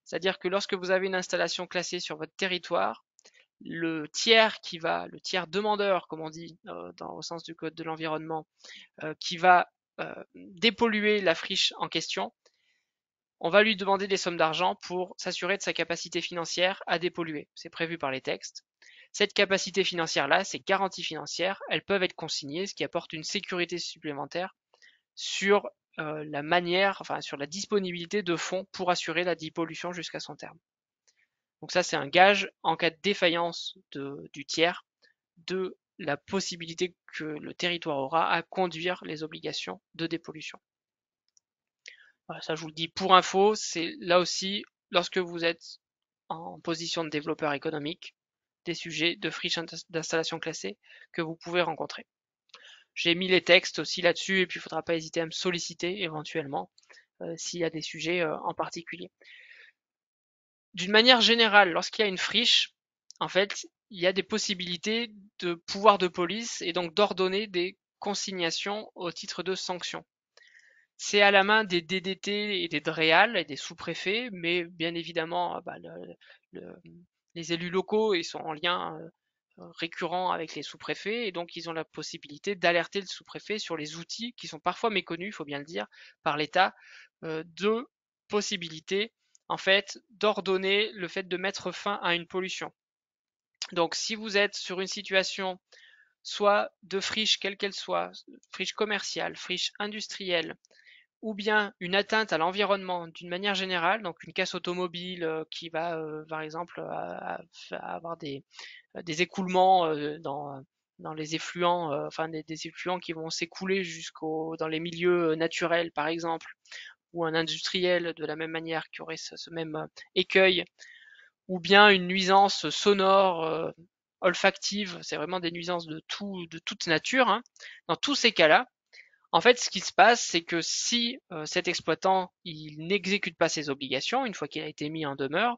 C: C'est-à-dire que lorsque vous avez une installation classée sur votre territoire, le tiers demandeur, comme on dit au sens du code de l'environnement, qui va dépolluer la friche en question, on va lui demander des sommes d'argent pour s'assurer de sa capacité financière à dépolluer. C'est prévu par les textes. Cette capacité financière-là, ces garanties financières, elles peuvent être consignées, ce qui apporte une sécurité supplémentaire sur la manière, enfin sur la disponibilité de fonds pour assurer la dépollution jusqu'à son terme. Donc ça, c'est un gage en cas de défaillance du tiers de la possibilité que le territoire aura à conduire les obligations de dépollution. Voilà, ça je vous le dis pour info, c'est là aussi, lorsque vous êtes en position de développeur économique, des sujets de friches d'installation classée que vous pouvez rencontrer. J'ai mis les textes aussi là-dessus et puis il ne faudra pas hésiter à me solliciter éventuellement s'il y a des sujets en particulier. D'une manière générale, lorsqu'il y a une friche, en fait, il y a des possibilités de pouvoir de police et donc d'ordonner des consignations au titre de sanctions. C'est à la main des DDT et des DREAL et des sous-préfets, mais bien évidemment, les élus locaux, ils sont en lien récurrent avec les sous-préfets et donc ils ont la possibilité d'alerter le sous-préfet sur les outils qui sont parfois méconnus, il faut bien le dire, par l'État, de possibilités en fait d'ordonner le fait de mettre fin à une pollution. Donc si vous êtes sur une situation soit de friche quelle qu'elle soit, friche commerciale, friche industrielle, ou bien une atteinte à l'environnement d'une manière générale, donc une casse automobile qui va par exemple avoir des écoulements dans les effluents, enfin des effluents qui vont s'écouler dans les milieux naturels par exemple, ou un industriel de la même manière qui aurait ce même écueil, ou bien une nuisance sonore, olfactive, c'est vraiment des nuisances de toute nature, hein. Dans tous ces cas-là, en fait, ce qui se passe, c'est que si cet exploitant il n'exécute pas ses obligations, une fois qu'il a été mis en demeure,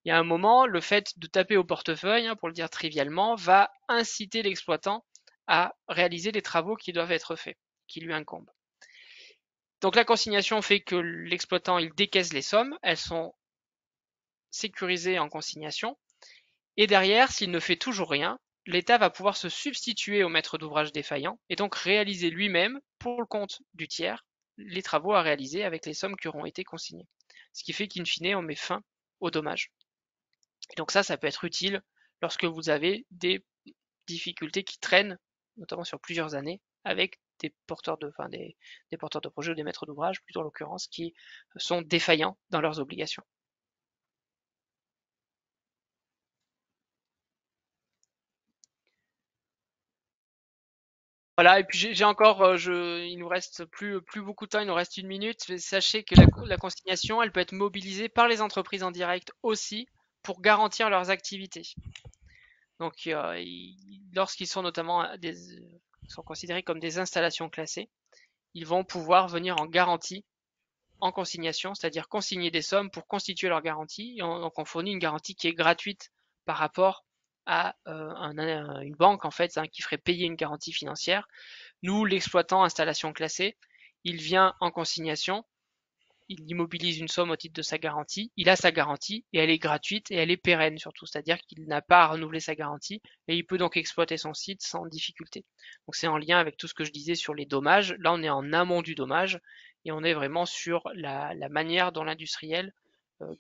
C: il y a un moment, le fait de taper au portefeuille, hein, pour le dire trivialement, va inciter l'exploitant à réaliser les travaux qui doivent être faits, qui lui incombent. Donc la consignation fait que l'exploitant il décaisse les sommes, elles sont sécurisées en consignation, et derrière, s'il ne fait toujours rien, l'État va pouvoir se substituer au maître d'ouvrage défaillant et donc réaliser lui-même, pour le compte du tiers, les travaux à réaliser avec les sommes qui auront été consignées. Ce qui fait qu'in fine, on met fin aux dommages. Et donc ça peut être utile lorsque vous avez des difficultés qui traînent, notamment sur plusieurs années, avec des porteurs de projets ou des maîtres d'ouvrage, plutôt en l'occurrence, qui sont défaillants dans leurs obligations. Voilà, et puis j'ai encore, il nous reste plus beaucoup de temps, il nous reste 1 minute. Mais sachez que la consignation, elle peut être mobilisée par les entreprises en direct aussi pour garantir leurs activités. Donc, lorsqu'ils sont notamment sont considérés comme des installations classées, ils vont pouvoir venir en garantie, en consignation, c'est-à-dire consigner des sommes pour constituer leur garantie. Donc, on fournit une garantie qui est gratuite par rapport à une banque en fait, hein, qui ferait payer une garantie financière. Nous, l'exploitant installation classée, il vient en consignation, il immobilise une somme au titre de sa garantie, il a sa garantie et elle est gratuite et elle est pérenne surtout, c'est-à-dire qu'il n'a pas à renouveler sa garantie et il peut donc exploiter son site sans difficulté. Donc c'est en lien avec tout ce que je disais sur les dommages. Là, on est en amont du dommage et on est vraiment sur la manière dont l'industriel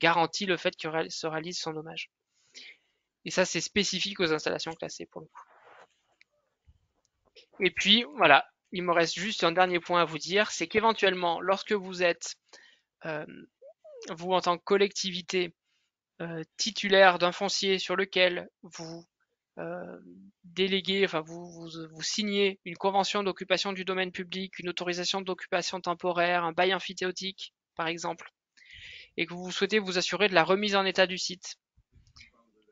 C: garantit le fait qu'il se réalise son dommage. Et ça, c'est spécifique aux installations classées pour le coup. Et puis, voilà, il me reste juste un dernier point à vous dire, c'est qu'éventuellement, lorsque vous êtes, vous en tant que collectivité, titulaire d'un foncier sur lequel vous déléguez, enfin vous signez une convention d'occupation du domaine public, une autorisation d'occupation temporaire, un bail amphithéotique, par exemple, et que vous souhaitez vous assurer de la remise en état du site.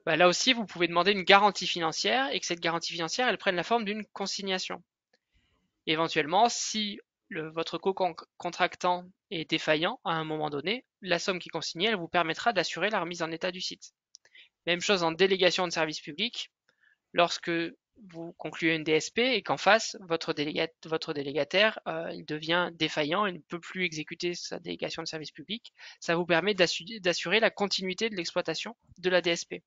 C: Bah, là aussi, vous pouvez demander une garantie financière et que cette garantie financière, elle prenne la forme d'une consignation. Éventuellement, si votre co-contractant est défaillant à un moment donné, la somme qui est consignée, elle vous permettra d'assurer la remise en état du site. Même chose en délégation de service public. Lorsque vous concluez une DSP et qu'en face, votre délégataire il devient défaillant et ne peut plus exécuter sa délégation de service public, ça vous permet d'assurer la continuité de l'exploitation de la DSP.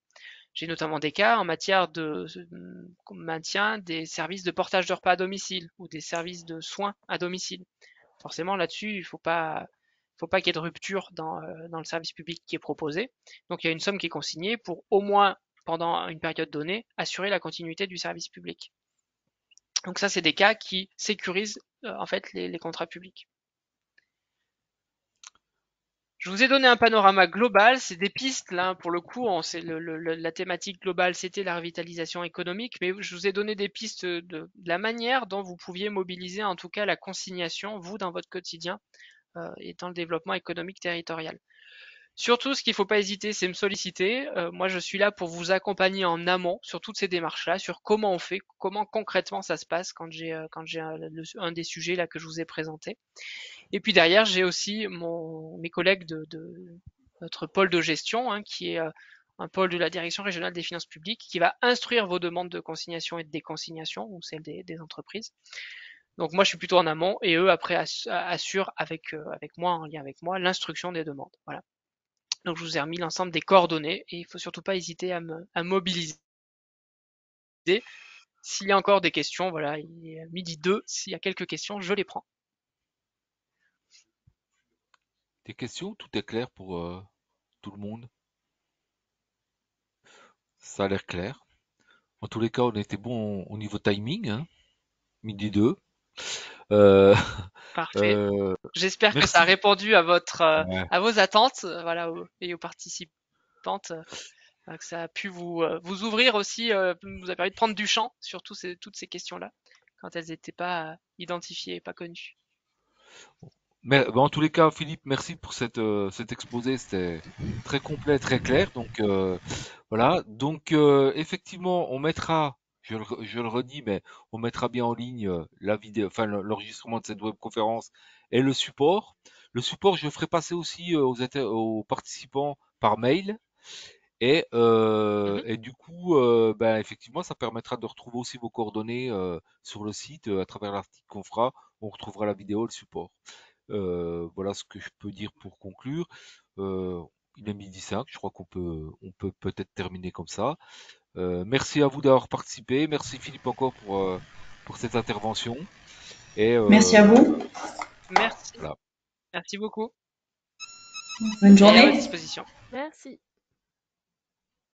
C: J'ai notamment des cas en matière de maintien des services de portage de repas à domicile ou des services de soins à domicile. Forcément, là-dessus, il ne faut pas qu'il y ait de rupture dans le service public qui est proposé. Donc, il y a une somme qui est consignée pour au moins, pendant une période donnée, assurer la continuité du service public. Donc ça, c'est des cas qui sécurisent en fait les contrats publics. Je vous ai donné un panorama global, c'est des pistes là pour le coup, la thématique globale c'était la revitalisation économique, mais je vous ai donné des pistes de la manière dont vous pouviez mobiliser en tout cas la consignation, vous dans votre quotidien et dans le développement économique territorial. Surtout, ce qu'il ne faut pas hésiter, c'est me solliciter. Moi, je suis là pour vous accompagner en amont sur toutes ces démarches-là, sur comment on fait, comment concrètement ça se passe quand j'ai un des sujets là que je vous ai présenté. Et puis derrière, j'ai aussi mes collègues de notre pôle de gestion, hein, qui est un pôle de la Direction régionale des finances publiques, qui va instruire vos demandes de consignation et de déconsignation, ou celles des entreprises. Donc moi, je suis plutôt en amont, et eux, après, assurent avec moi, en lien avec moi, l'instruction des demandes. Voilà. Donc je vous ai remis l'ensemble des coordonnées, et il ne faut surtout pas hésiter à mobiliser. S'il y a encore des questions, voilà, il est 12h02, s'il y a quelques questions, je les prends.
B: Des questions? Tout est clair pour tout le monde? Ça a l'air clair. En tous les cas, on était bon au niveau timing, hein. 12h02. Euh,
C: Parfait.
B: euh,
C: J'espère que ça a
B: merci.
C: répondu à
B: Ouais.
C: vos attentes, voilà, et aux participantes, que ça a pu vous ouvrir aussi, vous a permis de prendre du champ sur toutes ces questions-là, quand elles n'étaient pas identifiées, pas connues.
B: Mais bah, en tous les cas, Philippe, merci pour cet exposé. C'était très complet, très clair. Donc voilà. Donc effectivement, on mettra, je le redis, mais on mettra bien en ligne la vidéo, enfin l'enregistrement de cette webconférence et le support. Le support, je ferai passer aussi aux participants par mail. Et du coup, ben, effectivement, ça permettra de retrouver aussi vos coordonnées sur le site à travers l'article qu'on fera. On retrouvera la vidéo et le support. Voilà ce que je peux dire pour conclure. Euh, il est 12h05, je crois on peut peut-être terminer comme ça. Merci à vous d'avoir participé. Merci Philippe encore pour cette intervention. Et
D: Merci à vous.
C: Merci.
B: voilà.
C: Merci beaucoup.
D: Bonne
C: Et à votre
D: journée.
C: disposition.
E: Merci.